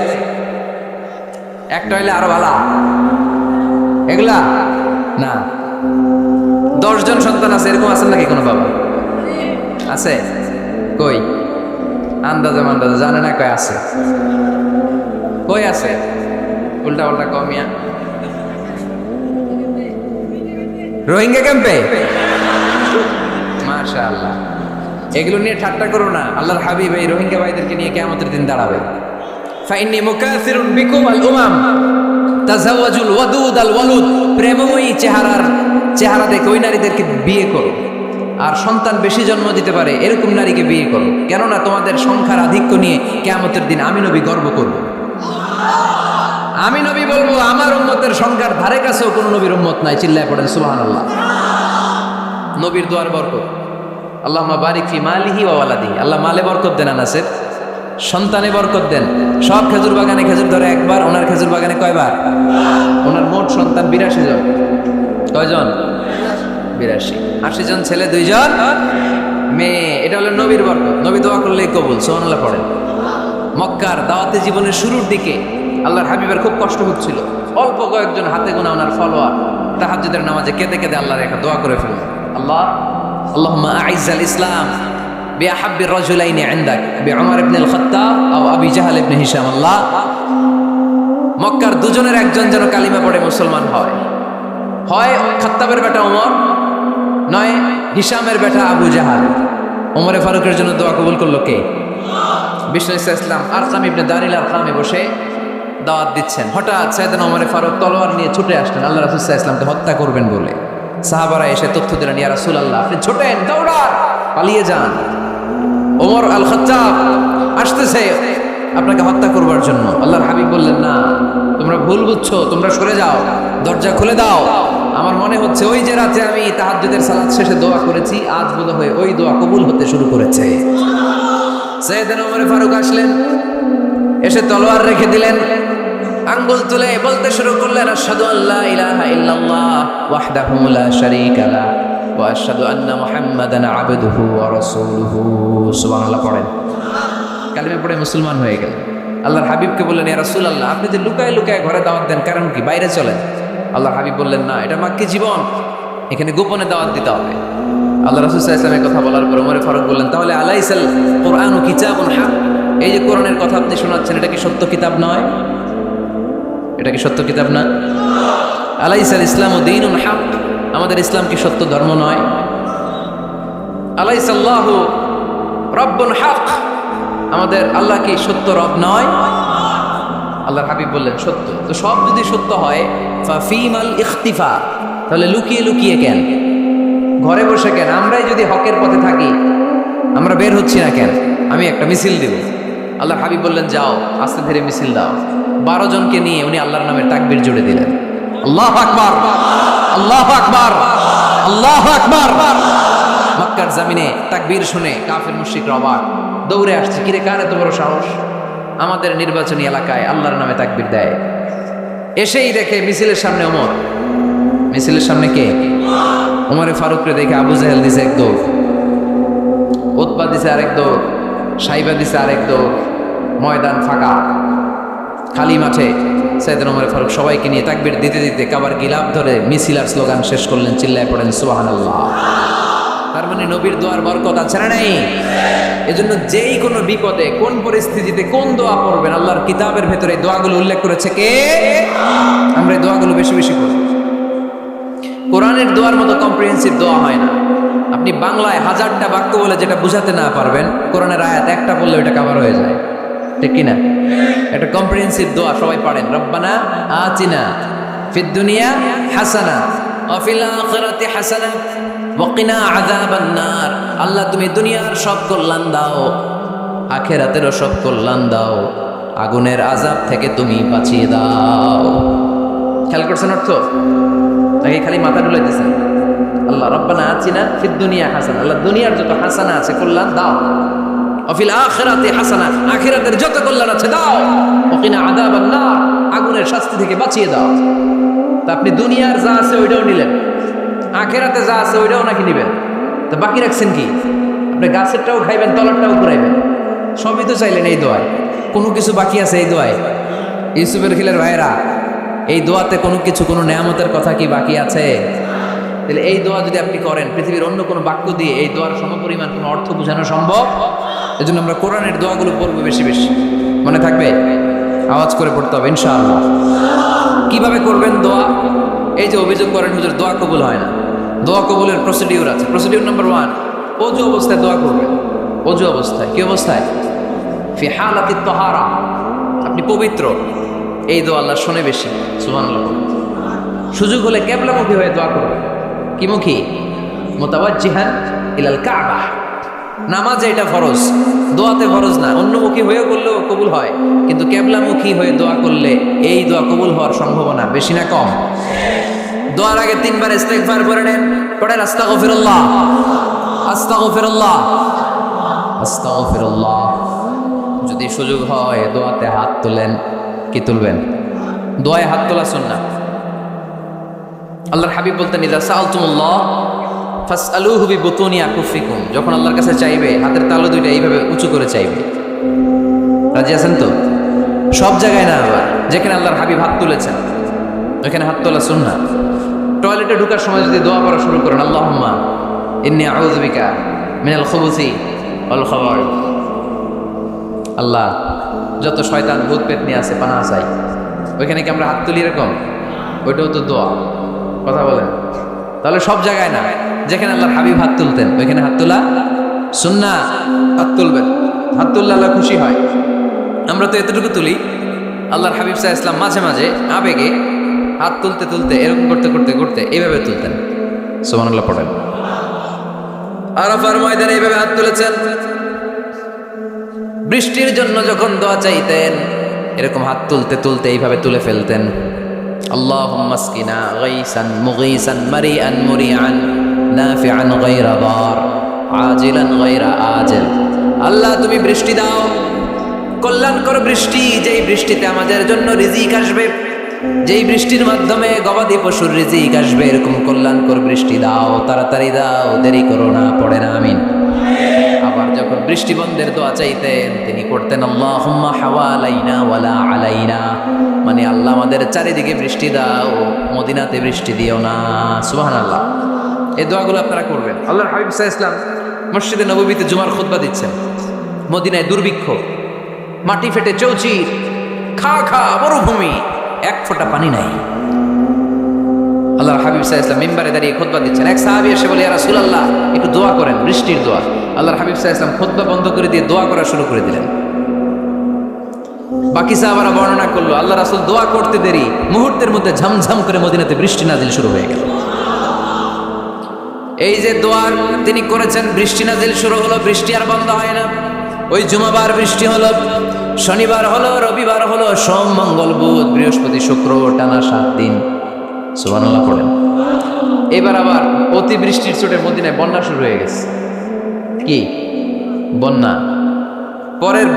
একটা হইলে আরো ভালো এগুলা না 10 জন সন্তান আছে এরকম আছেন নাকি কোনো বাবা আছে কই আন্দাজে মান্দাজে জানে না কয় আছে কই আছে উল্টা পাল্টা কমিয়া রোহিঙ্গা ক্যাম্পে মাশাআল্লাহ এগুলো নিয়ে ঠাট্টা করো না আল্লাহর হাবিব এই রোহিঙ্গা ভাইদেরকে নিয়ে কিয়ামতের দিন দাঁড়াবে ফাইন্নী মুকাসিরুন বিকুম আল উমাম তাজাওয়াজুল ওয়াদুদ আল ওয়ালুদ প্রেমময়ী চেহারা দেখে ওই নারীদেরকে বিয়ে করো আর সন্তান বেশি জন্ম দিতে পারে এরকম নারীকে বিয়ে করো কেননা তোমাদের সংখ্যার আধিক্য নিয়ে কিয়ামতের দিন আমি নবী গর্ব করব আমি নবী বলবো আমার উম্মতের সংখ্যার ধারে কাছেও কোনো নবীর উম্মত নাই চিল্লায় পড়েন সুবহানাল্লাহ নবীর দোয়ার বরকত আল্লাহুম্মা বারিক ফি মালিহি ওয়া ওয়ালাদিহি আল্লাহ মালে বরকত দেন আনাসের সন্তানে বরকত দেন সব খেজুর বাগানে খেজুর ধরে একবার ওনার খেজুর বাগানে কয়বার ওনার মোট সন্তান 82 জন কয়জন 82 80 জন ছেলে 2 জন মেয়ে, এটা হলো নবীর বরকত। নবী দোয়া করলেই কবুল, সুবহানাল্লাহ পড়েন। মক্কার দাওয়াতে জীবনের শুরুর দিকে আল্লাহর হাবিবের খুব কষ্ট হচ্ছিল। অল্প কয়েকজন হাতে গোনা ওনার ফলোয়ার তাহাজ্জুদের নামাজে কেঁদে কেঁদে আল্লাহর একটা দোয়া করে ফেলল, আল্লাহুম্মা আইজ্জাল ইসলাম বিআহাব্বির রাজুলাইনি ইনদাক বিউমর ইবনে আল খাত্তাব আও আবি জাহল ইবনে হিশাম। আল্লাহ, মক্কার দুজনের একজন যেন কালিমা পড়ে মুসলমান হয়, হয় খাত্তাবের বেটা ওমর, নয় হিশামের বেটা আবু জাহাল। ওমরে ফারুকের জন্য দোয়া কবুল করলো কে? বিষ্ণু ইসলাম আরকাম ইবনে দারিল আরকামে বসে দাওয়াত দিচ্ছেন। হঠাৎ সাইয়েদনা ওমরে ফারুক তলোয়ার নিয়ে ছুটে আসলেন আল্লাহ রাসূল সাল্লাল্লাহু আলাইহি ওয়াসাল্লামকে হত্যা করবেন বলে। সাহাবারা এসে তথ্য দিলেন, ইয়া রাসূলুল্লাহ, আপনি ছোটেন, দৌড়ান, পালিয়ে যান, ওমর আল খাত্তাব আসতেছে আপনাকে হত্যা করবার জন্য। আল্লাহর হাবিব বললেন, না, তোমরা ভুল বুঝছো, তোমরা সরে যাও, দরজা খুলে দাও। আমার মনে হচ্ছে ওই যে রাতে আমি তাহাজ্জুদের সালাত শেষে দোয়া করেছি, আজ বোধহয় ওই দোয়া কবুল হতে শুরু করেছে। সাইয়েদনা ওমর ফারুক আসলেন, এসে তলোয়ার রেখে দিলেন, আঙ্গুল তুলে বলতে শুরু করলেন, আশহাদু আল্লা ইলাহা ইল্লাল্লাহ ওয়াহদাহু লা শারীকা লাহ ওয়া আশহাদু আন্না মুহাম্মাদান আবদুহু ওয়া রাসূলুহু। সুবহানাল্লাহ পড়েন। কালিমা পড়ে মুসলমান হয়ে গেলেন। আল্লাহর হাবিবকে বললেন, ইয়া রাসূলুল্লাহ, আপনি যে লুকায় লুকায় ঘরে দাওয়াত দেন, কারণ কি? বাইরে চলেন। আল্লাহর হাবিব বললেন, না, এটা মাক্কি জীবন, এখানে গোপনে দাওয়াত দিতে হবে। আল্লাহ রাসূল সাল্লাল্লাহু আলাইহি ওয়াসাল্লামের কথা বলার পর ওমর ফারুক বললেন, তাহলে আলাইসাল কুরআনু কিতাবুন হক, এই যে কোরআনের কথা আপনি শোনাচ্ছেন, এটা কি সত্য কিতাব নয়? এটা কি সত্য কিতাব না? আলাইসাল ইসলামু দীনুন হক, আমাদের ইসলাম কি সত্য ধর্ম নয়? আলাইসাল্লাহু রব্বুন হক, আমাদের আল্লাহ কি সত্য রব নয়? আল্লাহর হাবিব বললেন, সত্য। তো সব যদি সত্য হয়, ফাফিমাল ইখতিফা, তাহলে লুকিয়ে লুকিয়ে কেন? ঘরে বসে কেন? আমরাই যদি হকের পথে থাকি, আমরা বের হচ্ছি না কেন? আমি একটা মিছিল দেব। আল্লাহর হাবিব বললেন, যাও, আস্তে ধীরে মিছিল দাও। 12 জনকে নিয়ে উনি আল্লাহর নামে তাকবীর জুড়ে দিলেন। আল্লাহু আকবার, আল্লাহু আকবার, আল্লাহু আকবার। মক্কার জমিনে তাকবীর শুনে কাফির মুশরিকরা অবাক, দৌড়ে আসছে, কিরে, কার এত বড় সাহস আমাদের নির্বাচনী এলাকায় আল্লাহর নামে তাকবীর দেয়? এসেই দেখে মিছিলের সামনে ওমর। মিছিলের সামনে কে? ওমরে ফারুকরে দেখে আবু জাহেল দিছে এক দৌড়, উতবা দিছে আরেক দৌড়, সাইবা দিছে আরেক দৌড়। ময়দান ফাঁকা, খালি মাঠে সাইয়েদনা ওমর ফারুক সবাইকে নিয়ে তাকবীর দিতে দিতে কাবার গিলাফ ধরে মিছিল আর স্লোগান শেষ করলেন। চিল্লায় পড়েন সুবহানাল্লাহ। তার মানে নবীর দোয়ার বরকত আছে না নাই? এজন্য যেই কোনো বিপদে, কোন পরিস্থিতিতে কোন দোয়া পড়বেন, আল্লাহর কিতাবের ভেতরে এই দোয়াগুলো উল্লেখ করেছে কে? আমরা এই দোয়াগুলো বেশি বেশি করব। কোরআনের দোয়ার মতো কম্প্রিহেন্সিভ দোয়া হয় না। আপনি বাংলায় 1000টা বাক্য বলে যেটা বুঝাতে না পারবেন, কোরআনের আয়াত একটা বললে ওইটা কভার হয়ে যায়, ঠিক কিনা? একটা কম্প্রিহেন্সিভ দোয়া সবাই পড়েন, রব্বানা আতিনা ফিদ দুনিয়া হাসানা ওয়া ফিল আখিরাতি হাসানা ওয়া কিনা আযাবান নার। আল্লাহ, তুমি দুনিয়ার সব কল্যাণ দাও, আখিরাতেরও সব কল্যাণ দাও, আগুনের আযাব থেকে তুমি বাঁচিয়ে দাও। খেয়াল করছেন অর্থ? নাকি খালি মাথা ডুলাইতেছেন? আল্লাহ, রব্বানা আতিনা ফিদ দুনিয়া হাসানা, আল্লাহ দুনিয়ার যত হাসানা আছে কল্যাণ দাও, অফিল আখিরাতে হাসানা, আখিরাতের যত কল্যাণ আছে দাও, ওকিনা আযাবান নার, আগুনের শাস্তি থেকে বাঁচিয়ে দাও। তা আপনি দুনিয়ার যা আছে ওইটাও নিলেন, আখিরাতে যা আছে ওইটাও নাকি নিবেন? তা বাকি রাখছেন কি? আপনি গাছেরটাও খাইবেন, তলারটাও ঘুরাইবেন, সবই তো চাইলেন এই দোয়ায়। কোনো কিছু বাকি আছে এই দোয়ায়? ইউসুফের খিলের ভাইরা, এই দোয়াতে কোনো কিছু, কোনো নেয়ামতের কথা কি বাকি আছে? তাহলে এই দোয়া যদি আপনি করেন, পৃথিবীর অন্য কোনো বাক্য দিয়ে এই দোয়ার সমপরিমাণ কোনো অর্থ বোঝানো সম্ভব? এজন্য আমরা কোরআনের দোয়াগুলো পড়বো বেশি বেশি। মনে থাকবে? আওয়াজ করে পড়তে হবে ইনশাআল্লাহ। কিভাবে করবেন দোয়া? এই যে অভিযোগ করেন হুজুর দোয়া কবুল হয় না, দোয়া কবুলের প্রসিডিউর আছে। প্রসিডিউর নাম্বার 1, অজু অবস্থায় দোয়া করবেন। অজু অবস্থায়, কি অবস্থায়? ফি হালাতিত তাহারা, আপনি পবিত্র, এই দোয়া আল্লাহ শোনে বেশি। সুবহানাল্লাহ। সুযোগ হলে কিবলামুখী হয়ে দোয়া করবেন। কি মুখী? মুতাওয়াজ্জিহান ইলাল কাবা। নামাজে এটা ফরজ, দোয়াতে ফরজ না। অন্যমুখী হয়েও করলেও কবুল হয়, কিন্তু কিবলামুখী হয়ে দোয়া করলে এই দোয়া কবুল হওয়ার সম্ভাবনা বেশি না কম? দোয়ার আগে 3 বার ইস্তিগফার করে নেন। পড়েন আস্তাগফিরুল্লাহ, আস্তাগফিরুল্লাহ, আস্তাগফিরুল্লাহ। যদি সুযোগ হয় দোয়াতে হাত তোলেন। কি তুলবেন? দোয়ায় হাত তোলা সুন্নাহ। আল্লাহর হাবিব বলতেন, ইযা সাআলতুমুল্লাহ ফাসআলুহু বিবুতুনি আকুফিকুম, যখন আল্লাহর কাছে চাইবে হাতের তালু দুইটা এইভাবে উঁচু করে চাইবে। রাজি আছেন তো? সব জায়গায় না, আবার যেখানে আল্লাহর হাবিব হাত তুলেছেন ওইখানে হাত তোলা সুন্নাহ। টয়লেটে ঢোকার সময় যদি দোয়া করা শুরু করেন, আল্লাহুম্মা ইন্নী আউযু বিকা মিনাল খুবুসি ওয়াল খাবাইস, আল্লাহ যত শয়তান ভূত পেতনি আছে পানাহ চাই, ওইখানে কি আমরা হাত তুলি এরকম? ওইটাও তো দোয়া। কথা বলেন? তাহলে সব জায়গায় না, যেখানে আল্লাহর হাবিব হাত তুলতেন ওইখানে হাত তোলা সুন্নাহ। হাত তুলবেন, হাত তুললে আল্লাহ খুশি হয়। আমরা তো এতটুকু তুলি, আল্লাহর হাবিব সাল্লাল্লাহু আলাইহি ওয়াসাল্লাম মাঝে মাঝে আবেগে হাত তুলতে তুলতে এরকম করতে করতে করতে এইভাবে তুলতেন। সুবহানাল্লাহ পড়েন। আরাফার ময়দানে এইভাবে হাত তুলেছেন। বৃষ্টির জন্য যখন দোয়া চাইতেন এরকম হাত তুলতে তুলতে এইভাবে তুলে ফেলতেন। আল্লাহুম্মা আসকিনা গাইসান মুগীসান মারিআন মুরিআন নাফিআন গায়রা দার আজিলান গায়রা আজিল। আল্লাহ তুমি বৃষ্টি দাও, কল্যাণকর বৃষ্টি, যেই বৃষ্টিতে আমাদের জন্য রিজিক আসবে, যেই বৃষ্টির মাধ্যমে গবাদি পশুর রিজিক আসবে, এরকম কল্যাণকর বৃষ্টি দাও, তাড়াতাড়ি দাও, দেরি করো না। পড়ে না আমিন। আবার যখন বৃষ্টি বন্ধের দোয়া চাইতেন তিনি করতেন আল্লাহুম্মা হাওয়ালাইনা ওয়ালা আলাইনা, মানে আল্লাহ আমাদের চারিদিকে বৃষ্টি দাও, মদিনাতে বৃষ্টি দিও না। সুবহানাল্লাহ। এই দোয়াগুলো আপনারা করবেন। আল্লাহর হাবিব সাল্লাল্লাহু আলাইহি ওয়াসাল্লাম মসজিদে নববীতে জুমার খুতবা দিচ্ছেন। মদিনায় দুর্ভিক্ষ, মাটি ফেটে চৌচির, খা খা মরুভূমি, এক ফোঁটা পানি নাই। আল্লাহর হাবিব সাল্লাল্লাহু আলাইহি ওয়াসাল্লাম মিম্বারে দাঁড়িয়ে খুতবা দিচ্ছেন। এক সাহাবী এসে বলে, ইয়া রাসূলুল্লাহ একটু দোয়া করেন, বৃষ্টির দোয়া। আল্লাহর হাবিব সাল্লাল্লাহু আলাইহি ওয়াসাল্লাম খুতবা বন্ধ করে দিয়ে দোয়া করা শুরু করে দিলেন। বাকি সাহাবারা বর্ণনা করলো আল্লাহ রাসূল দোয়া করতে দেরি, মুহূর্তের মধ্যে ঝমঝম করে মদিনাতে বৃষ্টি নাজিল শুরু হয়ে গেল। এই যে দোয়া তিনি করেছেন, বৃষ্টি নাজিল শুরু হলো, বৃষ্টি আর বন্ধ হয় না। ওই জুমাবার বৃষ্টি হলো, শনিবার হলো, রবিবার হলো, সোম মঙ্গল বুধ বৃহস্পতি শুক্র, টানা 7 দিন। সুবহানাল্লাহ পড়েন। এবার আবার অতিবৃষ্টির চোটে মদিনায় বন্যা শুরু হয়ে গেছে। কি বন্যা? পরের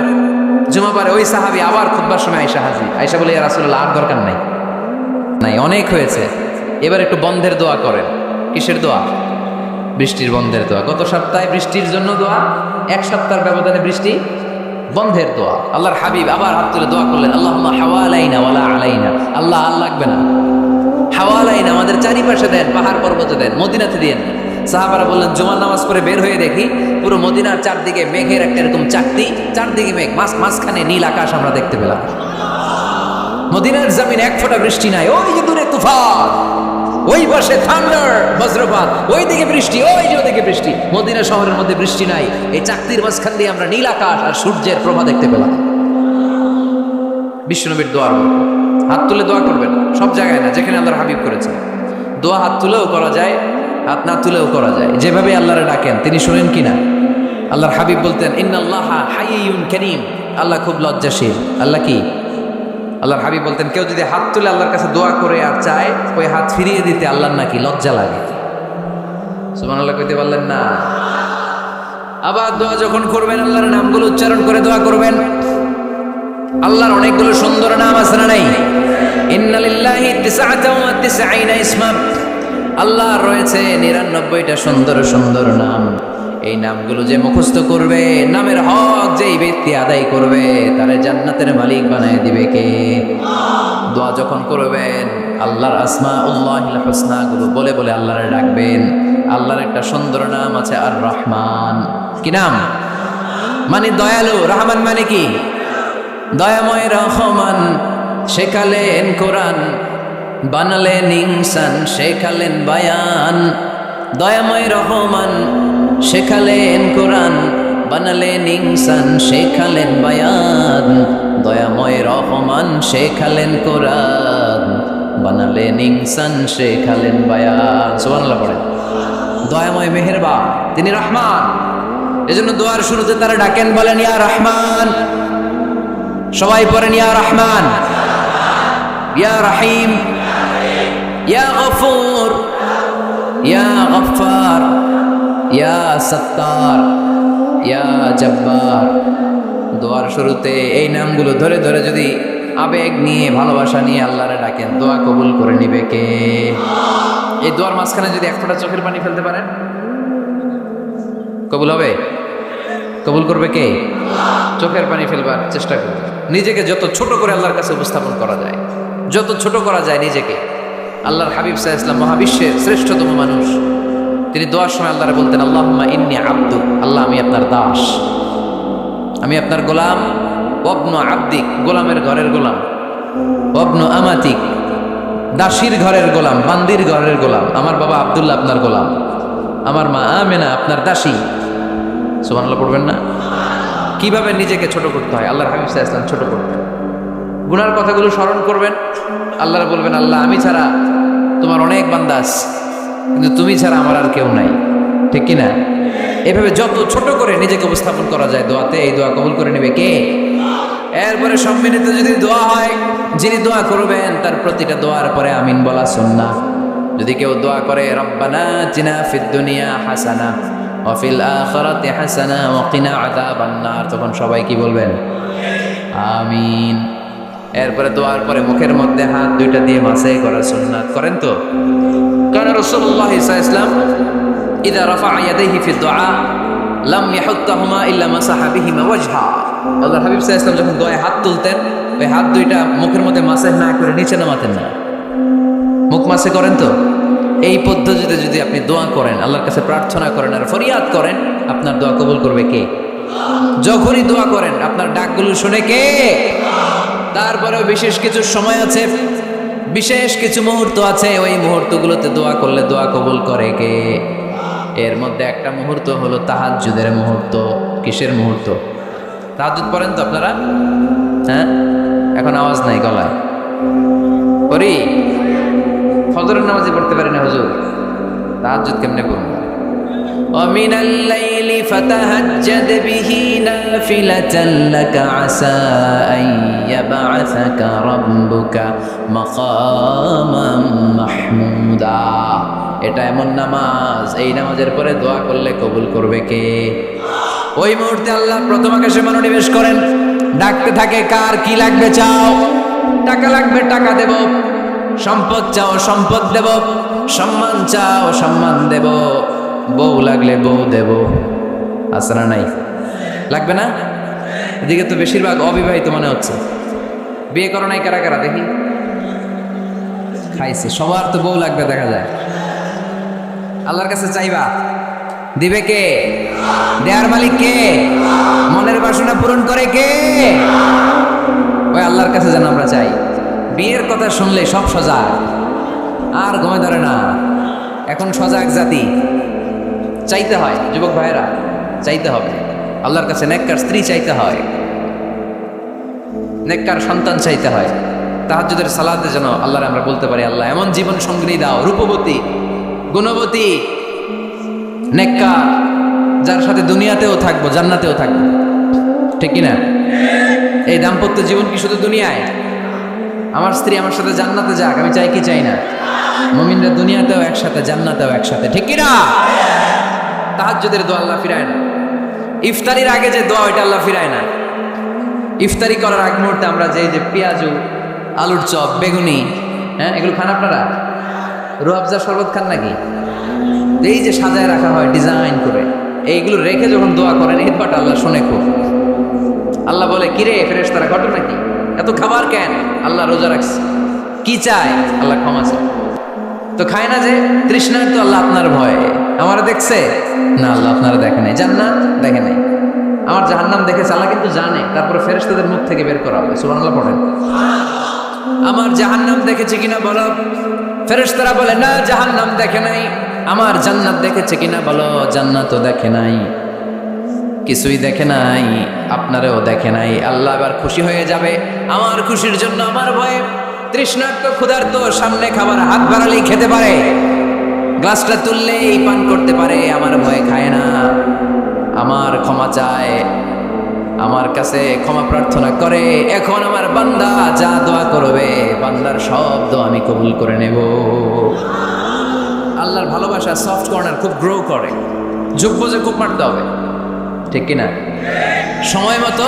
জুমাবারে ওই সাহাবী আবার খুতবার সময় আয়েশা হাজির। আয়েশা বলে, ইয়া রাসূলুল্লাহ আর দরকার নাই, নাই অনেক হয়েছে, এবার একটু বন্ধের দোয়া করেন। কিসের দোয়া? বৃষ্টির বন্ধের দোয়া। গত সপ্তাহে বৃষ্টির জন্য দোয়া, এক সপ্তাহের ব্যবধানে বৃষ্টি বন্ধের দোয়া। আল্লাহর হাবিব আবার হাত তুলে দোয়া করলেন আল্লাহুম্মা হাওয়ালাইনা ওয়ালা আলাইনা, আল্লাহ আর লাগবে না, হাওয়ালাইনা আমাদের চারিপাশে দেন, পাহাড় পর্বতে দেন, মদিনাতে দেন। সাহাবারা বললেন জুমার নামাজ পড়ে বের হয়ে দেখি পুরো মদিনার চারদিকে মেঘের একটা এরকম চাকতি, চারদিকে মেঘ, মাঝখানে নীল আকাশ আমরা দেখতে পেলাম। মদিনার জমিন এক ফোঁটা বৃষ্টি নাই। ওই যে দূরে তুফান, ওই পাশে থান্ডার বজ্রপাত, ওই দিকে বৃষ্টি, ওই যে ওদিকে বৃষ্টি। মদিনা শহরের মধ্যে বৃষ্টি নাই, এই চাকতির মাঝখান দিয়ে আমরা নীল আকাশ আর সূর্যের প্রভা দেখতে পেলাম। বিশ্বনবীর দোয়ার হাত তুলে দোয়া করবেন, সব জায়গায় না, যেখানে আল্লাহর হাবিব করেছেন। দোয়া হাত তুলেও করা যায়, হাত না তুলেও করা যায়, যেভাবে আল্লাহরে ডাকেন তিনি শুনেন কিনা। আল্লাহর হাবিব বলতেন ইন্নাল্লাহা হাইয়ুন কারীম, আল্লাহ খুব লজ্জাশীল। আল্লাহ কি? আল্লাহর হাবিব বলতেন কেউ যদি হাত তুলে আল্লাহর কাছে দোয়া করে আর চায়, ওই হাত ফিরিয়ে দিতে আল্লাহর নাকি লজ্জা লাগে। সুবহানাল্লাহ কইতে পারলেন না? আবার দোয়া যখন করবেন আল্লাহর নামগুলো উচ্চারণ করে দোয়া করবেন। আল্লাহর অনেকগুলো সুন্দর নাম আছে না নাই? ইন্না লিল্লাহি 99 ইসমা, আল্লাহর রয়েছে 99টা সুন্দর সুন্দর নাম। এই নামগুলো যে মুখস্থ করবে, নামের হক যেই ব্যক্তি আদায় করবে, তারে জান্নাতের মালিক বানায় দিবে কে? দোয়া যখন করবেন আল্লাহর আসমাউল্লাহিল হুসনা গুলো বলে বলে আল্লাহরে ডাকবেন। আল্লাহর একটা সুন্দর নাম আছে আর রহমান। কি নাম? মানে দয়ালু। রহমান মানে কি? দয়াময়। রহমান শেখালেন কোরআন, বানালেন ইনসান, শেখালেন বায়ান। দয়াময় রহমান শেখালেন কোরআন, বানালেন ইনসান, শেখালেন বায়ান। দয়াময় রহমান শেখালেন কোরআন, বানালেন ইনসান, শেখালেন বায়ান। সুবহানাল্লাহ পড়েন। দয়াময় মেহেরবান, তিনি রহমান। এজন্য দোয়ার শুরুতে তারা ডাকেন, বলেন ইয়া রহমান। সবাই পড়েন ইয়া রহমান, ইয়া রহিম, ইয়া গফুর, ইয়া গফফার, ইয়া সত্তার, ইয়া জব্বার। দোয়ার শুরুতে এই নামগুলো ধরে ধরে যদি আবেগ নিয়ে ভালোবাসা নিয়ে আল্লাহরে ডাকেন, দোয়া কবুল করে নিবে কে? এই দোয়ার মাঝখানে যদি এক ফোঁটা চোখের পানি ফেলতে পারেন কবুল হবে? কবুল করবে কে? চোখের পানি ফেলবার চেষ্টা করবে। নিজেকে যত ছোট করে আল্লাহর কাছে উপস্থাপন করা যায়, যত ছোট করা যায় নিজেকে। আল্লাহর হাবিব সাল্লাল্লাহু আলাইহি ওয়াসাল্লাম মহাবিশ্বের শ্রেষ্ঠতম মানুষ, তিনি দোয়ার সময় আল্লাহরে বলতেন, আল্লাহুম্মা ইন্নী আবদুক, আল্লাহ আমি আপনার দাস, আমি আপনার গোলাম। ওয়াবনু আবদিক, গোলামের ঘরের গোলাম। ওয়াবনু আমাতিক, দাসীর ঘরের গোলাম, বান্দির ঘরের গোলাম। আমার বাবা আব্দুল্লাহ আপনার গোলাম, আমার মা আমেনা আপনার দাসী। সুবহানাল্লাহ পড়বেন না? কিভাবে নিজেকে ছোট করতে হয় আল্লাহর হাবিব সাল্লাল্লাহু আলাইহি ওয়াসাল্লাম ছোট করতেন। গুনার কথাগুলো স্মরণ করবেন, আল্লাহর বলবেন, আল্লাহ আমি ছাড়া তোমার অনেক বান্দা আছে, কিন্তু তুমি ছাড়া আমার আর কেউ নাই। ঠিক কি না? এভাবে যত ছোট করে নিজেকে উপস্থাপন করা যায় দোয়াতে, এই দোয়া কবুল করে নেবে কে? এরপরে সম্মিলিত যদি দোয়া হয়, যিনি দোয়া করবেন তার প্রতিটা দোয়ার পরে আমিন বলা সুন্নাহ। যদি কেউ দোয়া করে রব্বানা আতিনা ফিদ দুনিয়া হাসানা ওয়া ফিল আখিরাতি হাসানা ওয়া কিনা আযাবান নার, তখন সবাই কি বলবেন? আমিন। এরপরে দোয়ার পরে মুখের মধ্যে হাত দুইটা দিয়ে মাসাই করা সুন্নাত। করেন তো? কারণ রাসূলুল্লাহ সাল্লাল্লাহু আলাইহি ওয়াসাল্লাম ইযা রাফা'a ইয়াদাইহি ফি দুআ লাম ইয়াহুত্তাহুমা ইল্লা মাসাহা বিহিমা ওয়াজহা। আল্লাহর হাবিব সাল্লাল্লাহু আলাইহি ওয়াসাল্লাম যখন দোয়ায় হাত তুলতেন, ওই হাত দুইটা মুখের মধ্যে মাসাই না করে নিচে নামাতেন না, মুখ মাসে করেন তো। এই পদ্ধতিতে যদি আপনি দোয়া করেন, আল্লাহর কাছে প্রার্থনা করেন আর ফরিয়াদ করেন, আপনার দোয়া কবুল করবে কে? যখনই দোয়া করেন আপনার ডাকগুলো শুনে কে? তারপরেও বিশেষ কিছু সময় আছে, বিশেষ কিছু মুহূর্ত আছে, ওই মুহূর্তগুলোতে দোয়া করলে দোয়া কবুল করে কে? এর মধ্যে একটা মুহূর্ত হলো তাহাজ্জুদের মুহূর্ত। কিসের মুহূর্ত? তাহাজ্জুদ পড়েন তো আপনারা? হ্যাঁ, এখন আওয়াজ নাই গলায়। পড়ি? ফজরের নামাজই পড়তে পারি না হুজুর, তাহাজ্জুদ কেমনে করব? ومن الليل فتهجد به نافلة لك عسى أن يبعثك ربك مقاما محمودا। এটা এমন নামাজ, এই নামাজের পরে দোয়া করলে কবুল করবে কে? ওই মুহূর্তে আল্লাহ প্রথম আকাশে মনোনিবেশ করেন, ডাকতে থাকে, কার কি লাগবে চাও? টাকা লাগবে টাকা দেব, সম্পদ চাও সম্পদ দেব, সম্মান চাও সম্মান দেব, বউ লাগলে বউ দেব। আছে না নাই? লাগবে না? এদিকে তো বেশিরভাগ অবিবাহিত মনে হচ্ছে। বিয়ে করো নাই কারা কারা দেখি? খাইছে। সবার তো বউ লাগবে দেখা যায়। আল্লাহর কাছে চাইবা, দিবে কে? দেয়ার মালিক কে? মনের বাসনা পূরণ করে কে? ওই আল্লাহর কাছে যেন আমরা চাই। বিয়ের কথা শুনলে সব সজাগ, আর ঘুমে ধরে না। এখন সজাগ জাতি, চাইতে হয়। যুবক ভাইয়েরা, চাইতে হবে আল্লাহর কাছে। নেককার স্ত্রী চাইতে হয়, নেককার সন্তান চাইতে হয়। তাহাজ্জুদের সালাতে যেন আল্লাহর আমরা বলতে পারি, আল্লাহ এমন জীবন সঙ্গিনী দাও, রূপবতী, গুণবতী, নেককার, যার সাথে দুনিয়াতেও থাকবো জান্নাতেও থাকবো। ঠিক কিনা? এই দাম্পত্য জীবন কি শুধু দুনিয়ায়? আমার স্ত্রী আমার সাথে জান্নাতে যাক, আমি চাই কি চাই না? মুমিনরা দুনিয়াতেও একসাথে, জান্নাতেও একসাথে। ঠিক কিনা? তাহাজ্জুদের দোয়া আল্লাহ ফিরায় না। ইফতারির আগে যে দোয়া, ওইটা আল্লাহ ফিরায় না। ইফতারি করার আগ মুহূর্তে আমরা যে পেঁয়াজু, আলুর চপ, বেগুনি, হ্যাঁ, এগুলো খান আপনারা? রুয়াবজা শরবত খান নাকি? এই যে সাজায় রাখা হয় ডিজাইন করে, এইগুলো রেখে যখন দোয়া করেন, এই দোয়াটা আল্লাহ শুনে খুব। আল্লাহ বলে, কিরে ফেরেশতারা, ঘটনা কি? এত খাবার কেন? আল্লাহ রোজা রাখছে। কি চায়? আল্লাহ ক্ষমা চায়। তো খায় না যে তৃষ্ণার, তো আল্লাহ আপনার ভয়ে। আমারা দেখছে না? আল্লাহ আপনারা দেখে নাই। জান্নাত দেখে নাই, আমার জাহান্নাম দেখেছে আল্লাহ কিন্তু জানে। তারপরে ফেরেশতাদের মুখ থেকে বের করা হবে। সুবহানাল্লাহ পড়েন। আমার জাহান্নাম দেখেছে কিনা বলো। ফেরেশতারা বলে, না জাহান্নাম দেখে নাই। আমার জান্নাত দেখেছে কিনা বলো। জান্নাতও দেখে নাই, কিছুই দেখে নাই, আপনারেও দেখে নাই। আল্লাহ এবার খুশি হয়ে যাবে। আমার খুশির জন্য আমার ভয়ে তৃষ্ণার্ত ক্ষুধার্ত সামনে খাবার হাত বাড়ালেই খেতে পারে, গ্লাসটা তুললেই পান করতে পারে, আমার ভয়ে খায় না। আমার ক্ষমা চায়, আমার কাছে ক্ষমা প্রার্থনা করে। এখন আমার বান্দা যা দোয়া করবে, বান্দার সব দোয়া আমি কবুল করে নেব। আল্লাহর ভালোবাসা সফট কর্নার খুব গ্রো করে, যোগ্য যে খুব মারতে হবে। ঠিক কিনা? সময় মতো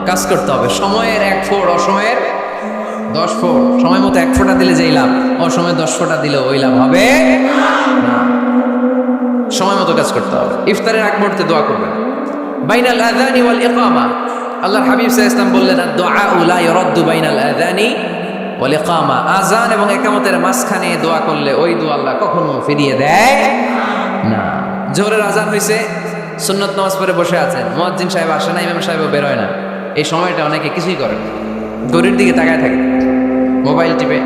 কাজ করতে হবে। সময়ের 1 ফোঁট, অসময়ের 10 ফোঁট। সময় মতো 1 ফোঁটা দিলে যেই লাভ, অসময়ে 10 ফোঁটা দিলে ওই লাভ হবে না। সময় মতো কাজ করতে হবে। ইফতারের আগ মুহূর্তে দোয়া করবেন। বাইনাল আযানি ওয়াল ইকামা, আল্লাহর হাবিব সাল্লাল্লাহু আলাইহি ওয়াসাল্লাম বললেন, আদ-দুআ লা ইউরাদ্দু বাইনাল আযানি ওয়াল ইকামা, আযান এবং ইকামতের মাঝখানে দোয়া করলে ওই দোয়া আল্লাহ কখনো ফিরিয়ে দেয় না। জোহরের আযান হইছে, সুন্নত নামাজ পড়ে বসে আছেন, মুয়াজ্জিন সাহেব আসে না, ইমাম সাহেবও বের হয় না, এই সময়টা অনেকে কিছুই করে না, ঘড়ির দিকে তাকায় থাকে, মোবাইল টিপে,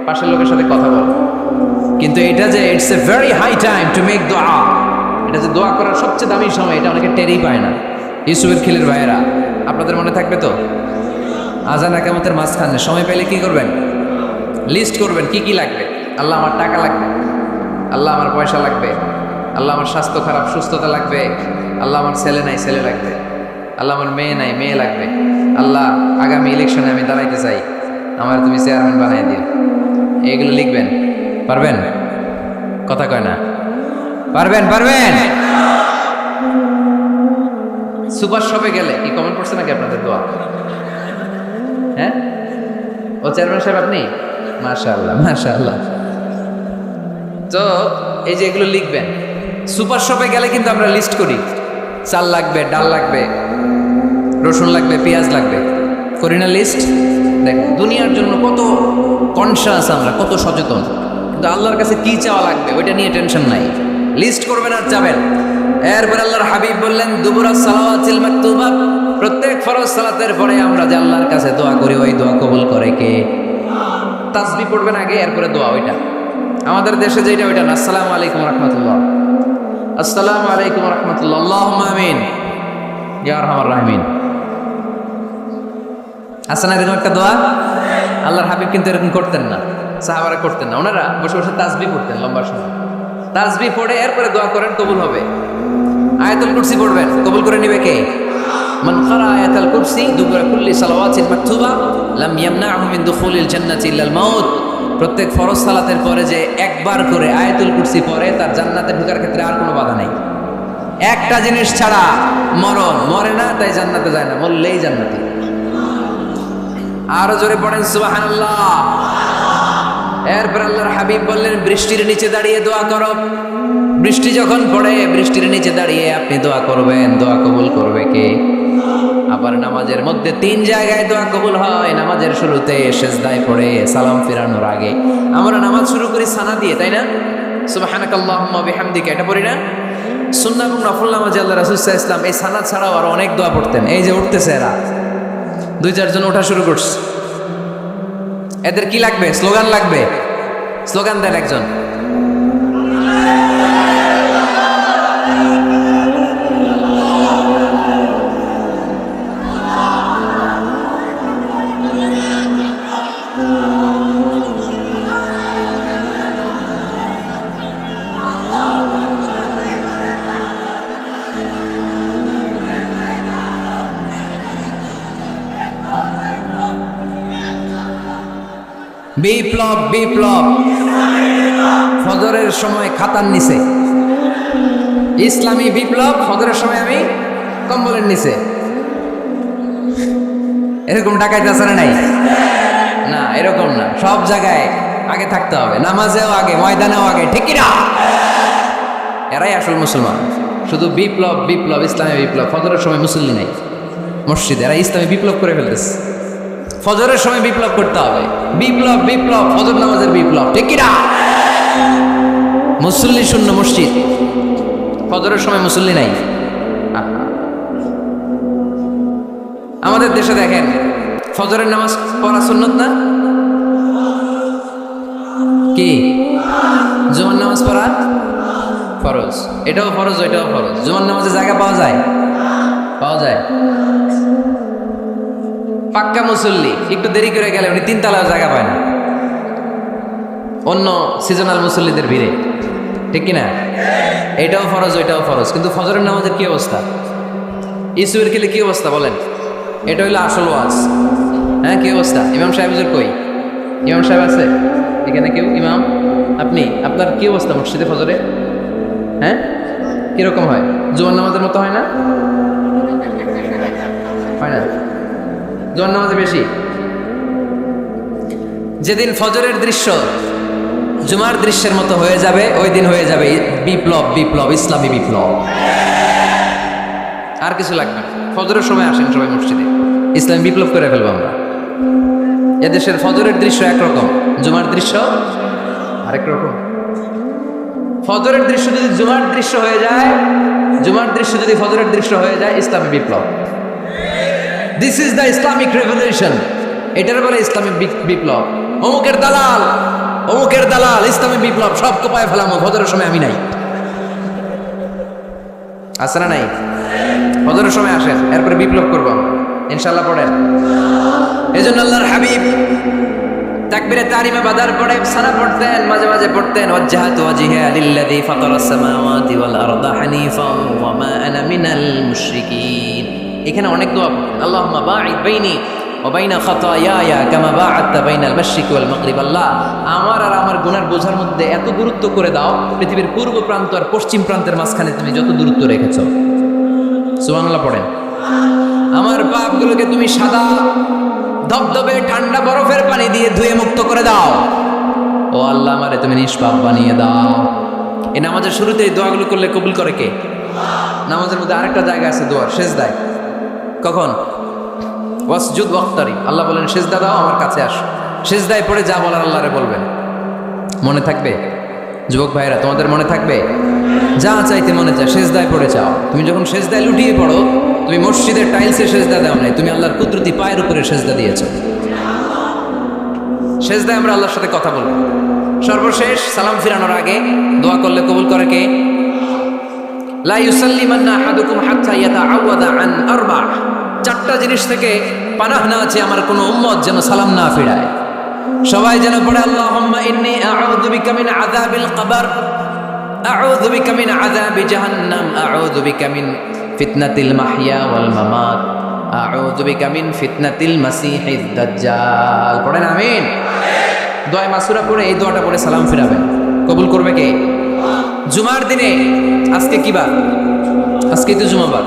পাশের লোকের সাথে কথা বলে। কিন্তু এটা যে it's a very high time to make দোয়া, এটা যে দোয়া করার সবচেয়ে দামি সময়, এটা অনেকে টেরই পায় না। ইউসুফের খিলের ভাইয়েরা, আপনাদের মনে থাকবে তো, আযান ইকামতের মাঝখানে সময় পেলে কি করবেন? লিস্ট করবেন কি কি লাগবে। আল্লাহ আমার টাকা লাগবে, আল্লাহ আমার পয়সা লাগবে, আল্লাহ আমার স্বাস্থ্য খারাপ সুস্থতা লাগবে, আল্লাহ আমার ছেলে নাই ছেলে লাগবে, আল্লাহ আমার মেয়ে নাই মেয়ে লাগবে, আল্লাহ আগামী ইলেকশনে আমি দাঁড়াইতে চাই, আমার তুমি চেয়ারম্যান বানাই দিও। এইগুলো লিখবেন, পারবেন? কথা কয় না, পারবেন? পারবেন? সুপার শপে গেলে কি কমেন্ট করছে নাকি আপনাদের দোয়া? হ্যাঁ, ও চেয়ারম্যান সাহেব আপনি? মাশাআল্লাহ মাশাআল্লাহ। তো এই যে এগুলো লিখবেন। সুপার শপে গেলে কিন্তু আমরা লিস্ট করি, চাল লাগবে, ডাল লাগবে, রসুন লাগবে, পেঁয়াজ লাগবে, করি না লিস্ট? দেখেন দুনিয়ার জন্য কত কনশাস আমরা, কত সচেতন, কিন্তু আল্লাহর কাছে কি চাওয়া লাগবে ওইটা নিয়ে টেনশন নাই। লিস্ট করবেন আর যাবেন। এরপর আল্লাহর হাবিব বললেন, দুবুরা সালাওয়াতিল মাকতুবা, প্রত্যেক ফরজ সালাতের পরে আমরা যে আল্লাহর কাছে দোয়া করি, ওই দোয়া কবুল করে কে? তাসবিহ পড়বেন আগে, এরপরে দোয়া। ওইটা আমাদের দেশে যেটা, ওইটা না। আসসালামু আলাইকুম রাহমাতুল্লাহ, আসসালামু আলাইকুম রাহমাতুল্লাহ, আল্লাহুম্মা আমিন ইয়া আরহামার রাহিমিন। আছে না এরকম একটা দোয়া? আল্লাহর হাবিব কিন্তু এরকম করতেন না, সাহাবারা করতেন না, ওনারা বসে বসে তাসবিহ পড়তেন লম্বা সময়। তাসবিহ পড়ে এরপরে দোয়া করেন, কবুল হবে। আয়াতুল কুরসি পড়বেন, কবুল করে নিবে কে? মান ক্বারা আয়াতুল কুরসি দুবুরা কুল্লি সালাওয়াতিন মাকতুবা লাম ইয়ামনাহু মিন দুখুলিল জান্নাতি ইল্লাল মাউত। প্রত্যেক ফরজ সালাতের পরে যে একবার করে আয়াতুল কুরসি পড়ে, তার জান্নাতে ঢোকার ক্ষেত্রে আর কোনো বাধা নেই। একটা জিনিস ছাড়া, মরণ। মরে না তাই জান্নাতে যায় না, মরলেই জান্নাতি। আরো জোরে পড়েন সুবহানাল্লাহ। এরপর আল্লাহর হাবিব বললেন, বৃষ্টির নিচে দাঁড়িয়ে দোয়া করো। বৃষ্টি যখন পড়ে, বৃষ্টির নিচে দাঁড়িয়ে আপনি দোয়া করবেন, দোয়া কবুল করবে কে? আবার নামাজের মধ্যে 3 জায়গায় দোয়া কবুল হয়। নামাজের শুরুতে, সেজদায় পড়ে, সালাম ফেরানোর আগে। আমরা নামাজ শুরু করি সানা দিয়ে, তাই না? সুবহানাকাল্লাহুম্মা বিহামদিকা, এটা পড়ি না? সুন্নাহ এবং নফল নামাজে আল্লাহ রাসূল সাল্লাল্লাহু আলাইহি ওয়াসাল্লাম এই সানা ছাড়াও আরো অনেক দোয়া পড়তেন। এই যে উঠতেছে এরা, 2-4 জন ওঠা শুরু করছে, এদের কি লাগবে? স্লোগান লাগবে। স্লোগান দেন একজন। বিপ্লব বিপ্লব, ফজরের সময় খাতার নিচে। ইসলামী বিপ্লব, ফজরের সময় আমি কম্বলের নিচে। এরকম ডাকাইতে আছে না নাই? না, এরকম না। সব জায়গায় আগে থাকতে হবে, নামাজেও আগে, ময়দানেও আগে, ঠিক কি না? এরাই আসল মুসলমান। শুধু বিপ্লব বিপ্লব, ইসলামী বিপ্লব। ফজরের সময় মুসল্লি নাই মসজিদে, এরা ইসলামী বিপ্লব করে ফেলতেছে। ফজরের সময় বিপ্লব করতে হবে। বিপ্লব বিপ্লব, ফজর নামাজের বিপ্লব, ঠিক কি না? মুসল্লি শূন্য মসজিদ, ফজরের সময় মুসল্লি নাই। আমাদের দেশে দেখেন, ফজরের নামাজ পড়া সুন্নত না? কি? জুমার নামাজ পড়া ফরজ। এটাও ফরজ, ওইটাও ফরজ। জুমার নামাজে জায়গা পাওয়া যায়? পাওয়া যায়। পাক্কা মুসল্লি একটু দেরি করে গেলে উনি 3 তলার জায়গা পায় না, অন্য সিজনাল মুসল্লিদের ভিড়ে, ঠিক কিনা? এটাও ফরজ, ওইটাও ফরজ। কিন্তু ফজরের নামাজের কি অবস্থা? ইসুয়ের খেলে কি অবস্থা বলেন? এটা হইলো আসল ওয়াজ। হ্যাঁ, কি অবস্থা? ইমাম সাহেব কই? ইমাম সাহেব আছে এখানে কেউ? ইমাম আপনি, আপনার কি অবস্থা মসজিদে ফজরে? হ্যাঁ, কিরকম হয়? জুমার নামাজের মতো হয় না? হয় না? জুমার নামাজে বেশি। যেদিন ফজরের দৃশ্য জুমার দৃশ্যের মতো হয়ে যাবে, ওই দিন হয়ে যাবে বিপ্লব, বিপ্লব, ইসলামী বিপ্লব। আর কিছু লাগবে না। ফজরের সময় আসেন সবাই মসজিদে, ইসলামী বিপ্লব করে ফেলবো আমরা। এদেশের ফজরের দৃশ্য একরকম, জুমার দৃশ্য আরেক রকম। ফজরের দৃশ্য যদি জুমার দৃশ্য হয়ে যায়, জুমার দৃশ্য যদি ফজরের দৃশ্য হয়ে যায়, ইসলামী বিপ্লব। This is the Islamic revolution. এটার বলে ইসলামিক বিপ্লব। অমুকের দালাল, অমুকের দালাল, ইসলামী বিপ্লব সব কোপায় ফেলামো, ফজরের সময় আমি নাই। আসে না নাই? ফজরের সময় আসেন, এরপরে বিপ্লব করবো ইনশাল্লাহ। পড়েন। এই জন্য আল্লাহর হাবিব তাকবীরে তাহরিমে বাদার পড়ে সানা পড়তেন, মাঝে মাঝে পড়তেন ওয়াজহাতু ওয়াজহিয়া লিল্লাযী ফাতারাস সামাওয়াতি ওয়াল আরদা হানিফাও ওয়া মা আনা মিনাল মুশরিকিন। এখানে অনেক দোয়া পড়তেন। আল্লাহুম্মা বাঈদ বাইনি ওয়া বাইনা খাতায়ায়া কামা বাআদতা বাইনাল মাশরিকি ওয়াল মাগরিব। আল্লাহ, আমার আর আমার গুনার বোঝার মধ্যে এত দূরত্ব করে দাও, পৃথিবীর পূর্ব প্রান্ত আর পশ্চিম প্রান্তের মাঝখানে তুমি যত দূরত্ব রেখেছো। সুবহানাল্লাহ পড়েন। আমার পাপগুলোকে তুমি সাদা ধবধবে ঠান্ডা বরফের পানি দিয়ে ধুয়ে মুক্ত করে দাও। ও আল্লাহ, আমারে তুমি নিষ্পাপ বানিয়ে দাও। এই নামাজের শুরুতে এই দোয়াগুলো করলে কবুল করে কে? নামাজের মধ্যে আরেকটা জায়গা আছে দোয়ার, সেজদায়। কখন? ওয়াসজুদ ওয়াক্তারি। আল্লাহ বলেন সেজদা দাও, আমার কাছে আসো। সেজদায় পড়ে যা বলার আল্লাহরে বলবেন। মনে থাকবে যুবক ভাইরা? তোমাদের মনে থাকবে? যা চাইতে মনে চায় সেজদায় পড়ে চাও। তুমি যখন সেজদায় লুটিয়ে পড়ো, তুমি মসজিদের টাইলসে সেজদা দাও নাই, তুমি আল্লাহর কুদরতি পায়ের উপরে সেজদা দিয়েছো। সেজদায় আমরা আল্লাহর সাথে কথা বলবো। সর্বশেষ সালাম ফিরানোর আগে দোয়া করলে কবুল করে কে? লা ইউসাল্লিমান্না আহাদুকুম হাত্তা ইয়াতাআওয়াদা আন আরবা'। চারটা জিনিস থেকে পানাহ না আছে আমার কোনো উম্মত যেন সালাম না ফিরায়। সবাই যেন পড়ে আল্লাহুম্মা ইন্নী আউযু বিকা মিন আযাবিল কবর, আউযু বিকা মিন আযাবি জাহান্নাম, আউযু বিকা মিন ফিতনাতিল মাহইয়া ওয়াল মামাত, আউযু বিকা মিন ফিতনাতিল মাসিহিদ দাজ্জাল। পড়েন আমিন। দোয়া মাসুরা পড়ে এই দোয়াটা পড়ে সালাম ফিরাবেন। কবুল করবে কে? জুমার দিনে, আজকে কি বার? আজকে তো জুমাবার।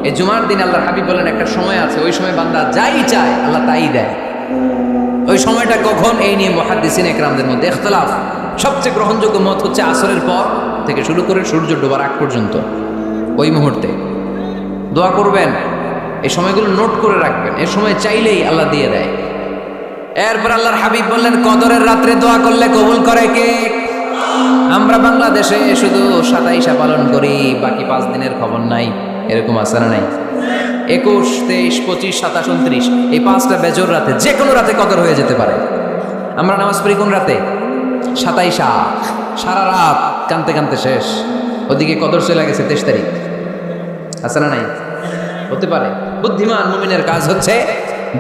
এই জুমার দিনে আল্লাহর হাবিব বলেন একটা সময় আছে, ওই সময় বান্দা যাই চায় আল্লাহ তাই দেয়। ওই সময়টা কখন? এই নিয়ে মুহাদ্দিসিন ইকরামদের মধ্যে ইখতিলাফ। সবচেয়ে গ্রহণযোগ্য মত হচ্ছে আসরের পর থেকে শুরু করে সূর্য ডোবার আগ পর্যন্ত, ওই মুহূর্তে দোয়া করবেন। এই সময়গুলো নোট করে রাখবেন, এই সময় চাইলেই আল্লাহ দিয়ে দেয়। এরপর আল্লাহর হাবিব বললেন কদরের রাত্রে দোয়া করলে কবুল করে কে? আমরা বাংলাদেশে শুধু 27 পালন করি, বাকি 5 দিনের খবর নাই। এরকম আছে না নাই? 21, 23, 25, 27, 29 এই 5টা বেজর রাতে, যে কোনো রাতে কদর হয়ে যেতে পারে। আমরা নামাজ পড়ি কোন রাতে? 27। সারা রাত কানতে কানতে শেষ, ওদিকে কদর চলে গেছে 23 তারিখ। আছে না নাই? হতে পারে। বুদ্ধিমান মুমিনের কাজ হচ্ছে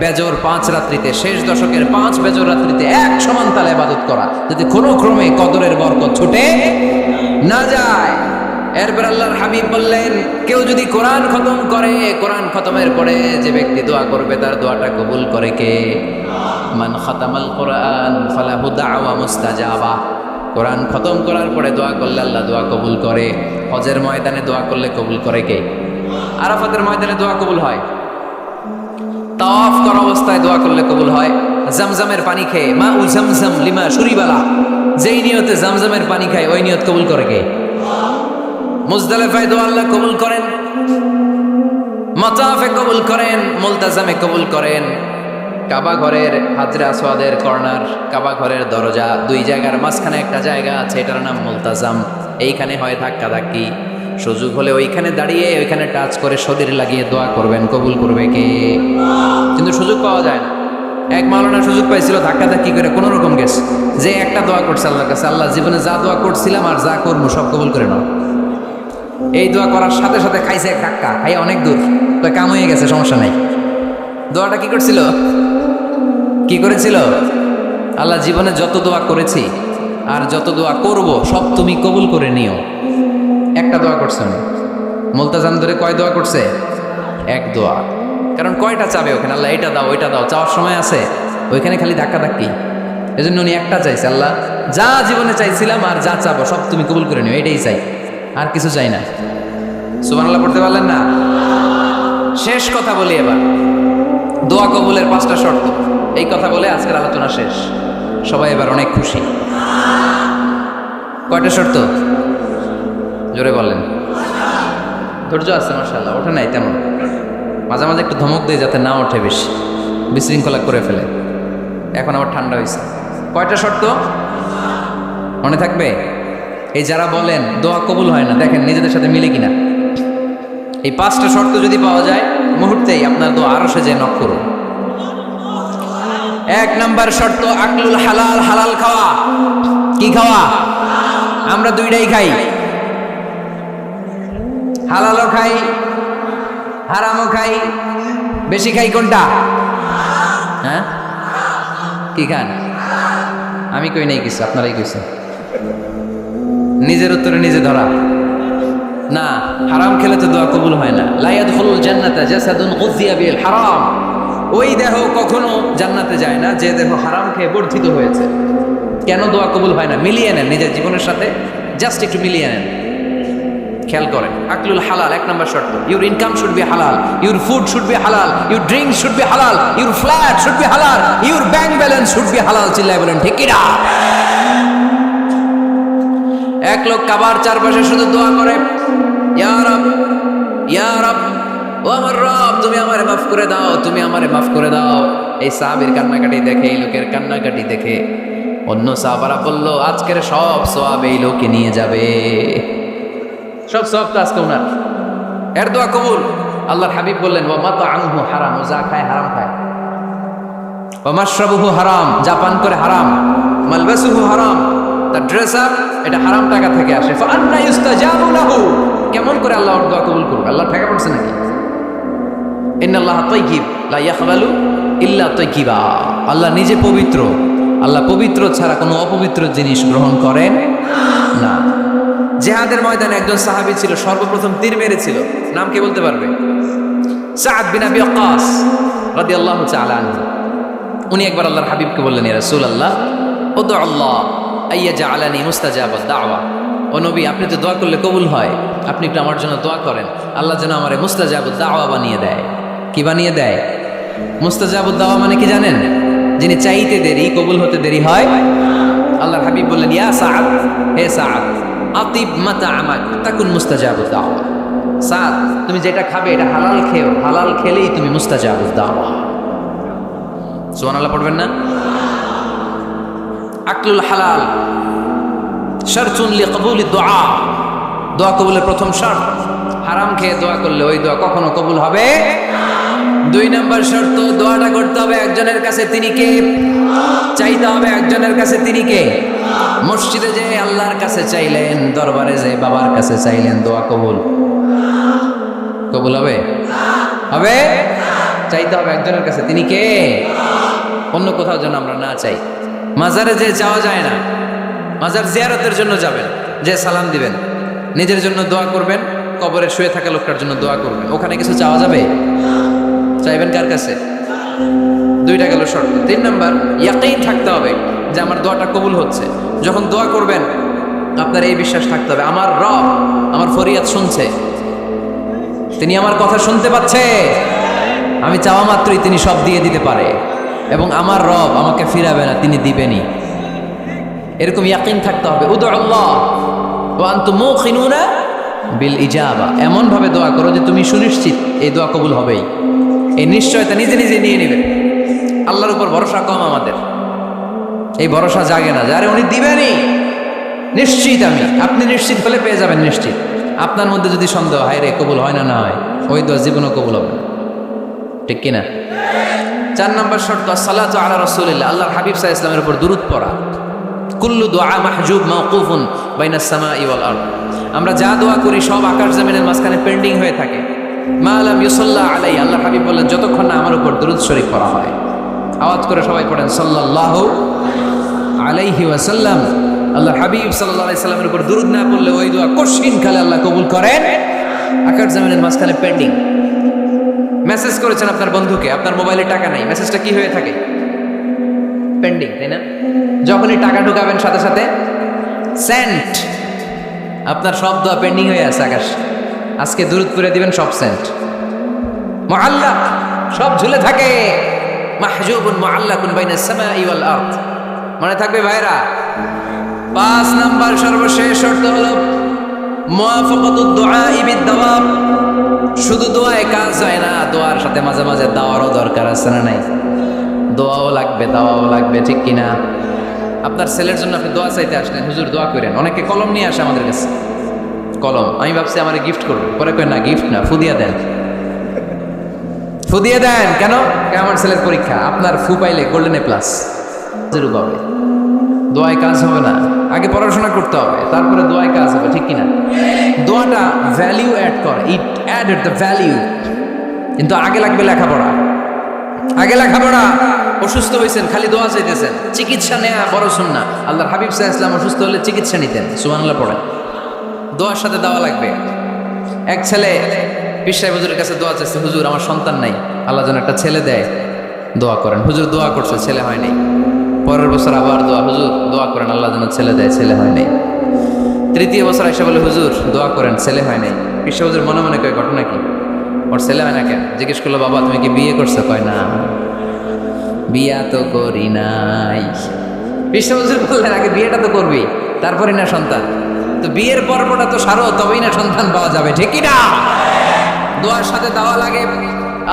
বেজর 5 রাত্রিতে, শেষ দশকের 5 বেজর রাত্রিতে এক সমান তালে ইবাদত করা, যদি কোনো ক্রমে কদরের বরকত ছুটে না যায়। এরপর আল্লাহর হাবিব বললেন কেউ যদি কোরআন খতম করে, কোরআন খতমের পরে যে ব্যক্তি দোয়া করবে তার দোয়াটা কবুল করে কে? মান খাতামাল কোরআন ফালাহু দাওয়া মুস্তাজাবা। কোরআন খতম করার পরে দোয়া করলে আল্লাহ দোয়া কবুল করে। হজের ময়দানে দোয়া করলে কবুল করে কে? আরাফাতের ময়দানে দোয়া কবুল হয়। তাওয়াফ করা অবস্থায় দোয়া করলে কবুল হয়। জামজামের পানি খেয়ে মা উ জামজাম লিমা শুরিবালা, যেই নিয়তে জামজামের পানি খায় ওই নিয়ত কবুল করে কে? মুজদালিফায় দোয়া আল্লাহ কবুল করেন, মাতাফে কবুল করেন, মুলতাজামে কবুল করেন। কাবা ঘরের হাজরে আসওয়াদের কর্নার, কাবা ঘরের দরজা, 2 জায়গার মাঝখানে একটা জায়গা আছে, এটার নাম মুলতাজাম। এইখানে হয় ধাক্কা ধাক্কি, সুযোগ হলে ওইখানে দাঁড়িয়ে ওইখানে টাচ করে শরীর লাগিয়ে দোয়া করবেন, কবুল করবে কে? কিন্তু সুযোগ পাওয়া যায় না। এক মাওলানা সুযোগ পাইছিল, ধাক্কা ধাক্কি করে কোনো রকম গেছে, যে একটা দোয়া করছে আল্লাহর কাছে, আল্লাহ জীবনে যা দোয়া করছিলাম আর যা করবো সব কবুল করে নাও। এই দোয়া করার সাথে সাথে খাইছে এক ধাক্কা, খাই অনেক দূর, তো কাম হয়ে গেছে, সমস্যা নাই। দোয়াটা কি করছিল? কি করেছিল? আল্লাহ জীবনে যত দোয়া করেছি আর যত দোয়া করব সব তুমি কবুল করে নিও। একটা দোয়া করছে না, মুলতাজাম ধরে কয় দোয়া করছে? এক দোয়া। কারণ কয়টা চাবে ওখানে? আল্লাহ এটা দাও ওইটা দাও, চাওয়ার সময় আছে? ওইখানে খালি ধাক্কা ধাক্কি। এই জন্য উনি একটা চাইছে, আল্লাহ যা জীবনে চাইছিলাম আর যা চাবো সব তুমি কবুল করে নিও, এটাই চাই, আর কিছু চাই না। সুবহানাল্লাহ পড়তে পারলেন না? শেষ কথা বলি এবার, দোয়া কবুলের 5টা শর্ত। এই কথা বলে আজকের আলোচনা শেষ। সবাই এবার অনেক খুশি। কয়টা শর্ত? জোরে বলেন। ধৈর্য আছে মাশাআল্লাহ, ওঠে নাই তেমন, মাঝে মাঝে একটু ধমক দিয়ে যাতে না ওঠে, বেশি বিশৃঙ্খলা করে ফেলে। এখন আবার ঠান্ডা হয়েছে। কয়টা শর্ত মনে থাকবে? এই যারা বলেন দোয়া কবুল হয় না, দেখেন নিজেদের সাথে মিলে কিনা। এই 5টা শর্ত যদি পাওয়া যায় মুহূর্তেই আপনার দোয়া আরশে যে নক করুন। 1 নাম্বার শর্ত আকলুল হালাল, হালাল খাওয়া। কি খাওয়া? আমরা দুইটাই খাই, হালালও খাই হারামও খাই। বেশি খাই কোনটা? হ্যাঁ, কি খান? আমি কই নাই কিছু, আপনারাই কইছেন। নিজের উত্তরে নিজে ধরা না। হারাম খেলে তো দোয়া কবুল হয় না। লা ইয়াদখুলুল জান্নাতা জাসাদুন গুযিয়া বিল হারাম। ওই দেহ কখনো জান্নাতে যায় না যে দেহ হারাম খেয়ে বর্ধিত হয়েছে। কেন দোয়া কবুল হয় না? মিলিয়ে নেন নিজের জীবনের সাথে, জাস্ট একটু মিলিয়ে নেন, খেয়াল করেন। আকলুল হালাল 1 নাম্বার শর্ত। ইউর ইনকাম শুড বি হালাল, ইউর ফুড শুড বি হালাল, ইউর ড্রিঙ্ক শুড বি হালাল, ইউর ফ্ল্যাট শুড বি হালাল, your bank balance should be হালাল। চিল্লায় বলেন ঠিক কিনা? এক লোক কাবার চারপাশে শুধু দোয়া করে, ইয়া রব, ইয়া রব, ও আমার রব, তুমি আমারে মাফ করে দাও, তুমি আমারে মাফ করে দাও। এই সাহাবীর কান্নাকাটি দেখে, এই লোকের কান্নাকাটি দেখে অন্য সাহাবারা বলল, আজকের সব সওয়াব এই লোকে নিয়ে যাবে। সব সওয়াব তো আজকে ওনার। এর দোয়া কবুল। আল্লাহর হাবিব বললেন, ওয়া মাতআমুহু হারাম, ও যা খায় হারাম খায়। ওয়া মাশরাবুহু হারাম, যা পান করে হারাম। মালবাসুহু হারাম, তার ড্রেস আপ এটা হারাম টাকা থেকে আসে। ফাআন্না ইউস্তাজাবু লাহু, কেমন করে আল্লাহ ওর দোয়া কবুল করবে? আল্লাহ ঠেকা পড়ছে নাকি? ইন্নাল্লাহা তাইয়্যিব লা ইয়াকবালু ইল্লা তাইয়্যিবা। আল্লাহ নিজে পবিত্র, আল্লাহ পবিত্র ছাড়া কোনো অপবিত্র জিনিস গ্রহণ করেন না। জিহাদের ময়দানে একজন সাহাবী ছিল, সর্বপ্রথম তীর মেরেছিল। নাম কে বলতে পারবে? সাদ বিন আবি ওয়াক্কাস রাদিয়াল্লাহু তাআলা আনহু। উনি একবার আল্লাহর হাবিবকে বললেন, ইয়া রাসূলুল্লাহ, উদু আল্লাহ আইয়াজআলানি মুস্তাজাবাদ দাওয়া। ও নবী, আপনি তো দোয়া করলে কবুল হয়, আপনি একটু আমার জন্য দোয়া করেন, আল্লাহ যেন আমারে মুস্তাজাবুদ দাওয়া বানিয়ে দেয়। কি বানিয়ে দেয়? মুস্তাজাবুদ দাওয়া মানে কি জানেন? যিনি চাইতে দেরি, কবুল হতে দেরি হয়। আল্লাহর হাবিব বললেন, ইয়া সাদ, হে সাদ, আতিব মাতআমাক তাকুন মুস্তাজাবুদ দাওয়া। সাদ, তুমি যেটা খাবে এটা হালাল খেও, হালাল খেলেই তুমি মুস্তাজাবুদ দাওয়া। সুবহানাল্লাহ পড়বেন না? আকলুল হালাল শারতুন লিকবুলি দুআ, দোয়া কবুলের প্রথম শর্ত। হারাম খেয়ে দোয়া করলে ওই দোয়া কখনো কবুল হবে। 2 নাম্বার শর্ত, দোয়াটা করতে হবে একজনের কাছে, তিনি কে? চাইতে হবে একজনের কাছে, তিনি কে? মসজিদে যে আল্লাহর কাছে চাইলেন, দরবারে যে বাবার কাছে চাইলেন, দোয়া কবুল কবুল হবে? হবে? চাইতে হবে একজনের কাছে, তিনি কে? অন্য কোথাও যেন আমরা না চাই। মাজারে যে যাওয়া যায় না, মাজার জিয়ারতের জন্য যাবেন, যে সালাম দিবেন, নিজের জন্য দোয়া করবেন, কবরে শুয়ে থাকা লোকটার জন্য দোয়া করবেন। ওখানে কিছু চাওয়া যাবে? চাইবেন কার কাছে? 2টা গেল শর্ত। 3 নাম্বার, ইয়াকিন থাকতে হবে যে আমার দোয়াটা কবুল হচ্ছে। যখন দোয়া করবেন আপনার এই বিশ্বাস থাকতে হবে, আমার রব আমার ফরিয়াদ শুনছে, তিনি আমার কথা শুনতে পাচ্ছে, আমি চাওয়া মাত্রই তিনি সব দিয়ে দিতে পারে, এবং আমার রব আমাকে ফিরাবে না, তিনি দিবেনই। এরকম ইয়াকিন থাকতে হবে। উদু আল্লাহ ওয়া আনতুম মুকিনুনা বিল ইজাবা, এমন ভাবে দোয়া করো যে তুমি সুনিশ্চিত এই দোয়া কবুল হবেই। এই নিশ্চয়তা নিজে নিজে নিয়ে নেবেন। আল্লাহর উপর ভরসা কম আমাদের, এই ভরসা জাগে না যারে উনি দিবেনই, নিশ্চিত আমি। আপনি নিশ্চিত হলে পেয়ে যাবেন নিশ্চিত। আপনার মধ্যে যদি সন্দেহ হয় রে কবুল হয় না, না হয়, ওই দোয়া জীবনও কবুল হবে না। ঠিক কিনা? 4 নাম্বার শর্ত, সালাতু আলা রাসূলিল্লাহ, আল্লাহর হাবিব সাল্লাল্লাহু আলাইহি ওয়াসাল্লামের উপর দুরূদ পড়া। কুল্লু দুআ মাহজুব মাওকুফুন বাইনাস সামাই ওয়াল আরদ, আমরা যা দোয়া করি সব আকাশ জমিনের মাঝখানে পেন্ডিং হয়ে থাকে। মা লাম ইউসাল্লা আলাইহি, আল্লাহর হাবিব বললেন যতক্ষণ না আমার উপর দুরূদ শরীফ পড়া হয়। আওয়াজ করে সবাই পড়েন সাল্লাল্লাহু আলাইহি ওয়াসাল্লাম। আল্লাহর হাবিব সাল্লাল্লাহু আলাইহি সাল্লামের উপর দুরূদ না পড়লে ওই দোয়া কঠিন কালে আল্লাহ কবুল করেন। আকাশ জমিনের মাঝখানে পেন্ডিং। মেসেজ করেছেন আপনার বন্ধুকে, আপনার মোবাইলে টাকা নাই, মেসেজটা কি হয়ে থাকে? পেন্ডিং, তাই না? যখনই টাকা ঢুকাবেন সাথে সাথে সেন্ট, আপনার সব দোয়া পেন্ডিং হয়ে আছে আকাশ। আজকে দুরূদ পড়ে দিবেন, সব সেন্ট মুআল্লাক, সব ঝুলে থাকে। মাহজুবুন মুআল্লাকুন বাইনাস সামাই ওয়াল আরদ, মনে থাকবে ভাইরা? 5 নাম্বার সর্বশেষ শর্ত হলো মুওয়াফাকাতুদ দুআই বিদ-দাওয়াব। শুধু দোয়ায় কাজ হয় না, দোয়ার সাথে মাঝে মাঝে দাওয়ারও দরকার আছে না নাই? দোয়াও লাগবে, দাওয়াও লাগবে, ঠিক কিনা? আপনার ছেলের জন্য আপনি দোয়া চাইতে আসলেন, হুজুর দোয়া করেন। অনেকে কলম নিয়ে আসে আমাদের কাছে, কলম। আমি ভাবছি আমার গিফট করবো, পরে কই না, গিফট না, ফুদিয়া দেন। ফুদিয়ে দেন কেন? আমার ছেলের পরীক্ষা, আপনার ফু পাইলে গোল্ডেন এ প্লাস জিরো পাবে। দোয়ায় কাজ হবে না, আগে পড়াশোনা করতে হবে, তারপরে দোয়ায় কাজ হবে, ঠিক কিনা? দোয়াটা ভ্যালিউ অ্যাড করে, ইট অ্যাডেড দ্য ভ্যালিউ। কিন্তু আগে লাগবে লেখাপড়া, আগে লেখাপড়া। অসুস্থ হয়েছেন, খালি দোয়া চাইতেছেন, চিকিৎসা নেওয়া বড় সুন্নাহ। আল্লাহর হাবিব সাল্লাল্লাহু আলাইহি ওয়াসাল্লাম অসুস্থ হলে চিকিৎসা নিতেন, সুবহানাল্লাহ পড়েন। দোয়ার সাথে দাওয়া লাগবে। এক ছেলে পীর সাহেব হুজুরের কাছে দোয়া চাইছে, হুজুর আমার সন্তান নাই, আল্লাহ যেন একটা ছেলে দেয়, দোয়া করেন। হুজুর দোয়া করছে, ছেলে হয় নাই। পরের বছর আবার দোয়া, হুজুর দোয়া করেন আল্লাহ যেন ছেলে দেয়, ছেলে হয় নাই। তৃতীয় বছর এসে বলে, হুজুর দোয়া করেন, ছেলে হয় নাই। পীর সাহেব হুজুর মনে মনে কয়, ঘটনা কি? ওর ছেলে হয় না কেন? জিজ্ঞেস করলো, বাবা তুমি কি বিয়ে করছো? কয় না, বিয়া তো করি নাই। পীর সাহেব হুজুর বললেন, আগে বিয়েটা তো করবি, তারপরে না সন্তান। তো বিয়ের পর্বটা তো সারো, তবেই না সন্তান পাওয়া যাবে, ঠিক কি না? দোয়ার সাথে দাওয়া লাগে।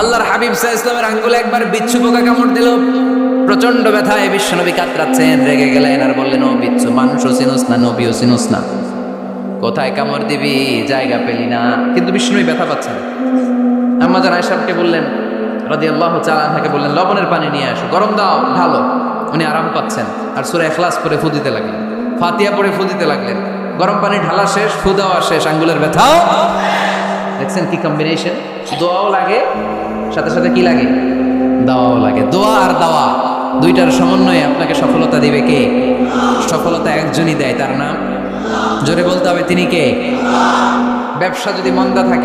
আল্লাহর হাবিব সাল্লাল্লাহু আলাইহি ওয়াসাল্লামের আঙ্গুলে একবার বিচ্ছু পোকা কামড় দিল, প্রচন্ড ব্যথায় বিশ্বনবী কাতরাচ্ছেন, রেগে গেলেন আর বললেন, ও বিচ্ছু, মানুষও চিনোস না, নবীও চিনোস না, কোথায় কামড় দিবি, জায়গা পেলি না। কিন্তু বিশ্বনবী ব্যথা পাচ্ছেন। আম্মা জান আয়েশাকে বললেন, রাদিয়াল্লাহু তাআলা আনহাকে বললেন, লবণের পানি নিয়ে আসো, গরম দাও, ঢালো। উনি আরাম পাচ্ছেন, আর সূরা ইখলাস পড়ে ফু দিতে লাগলেন, ফাতিহা পড়ে ফু দিতে লাগলেন। গরম পানি ঢালা শেষ, ফু দেওয়া শেষ, আঙ্গুলের ব্যথাও। দেখছেন কি কম্বিনেশন? দোয়াও লাগে, সাথে সাথে কি লাগে? দাওয়াও লাগে। দোয়া আর দাওয়া দুইটার সমন্বয়ে আপনাকে সফলতা দিবে কে? সফলতা একজনই দেয়, তার নাম জোরে বলতে হবে, তিনি কে? ব্যবসা যদি মন্দা থাকে,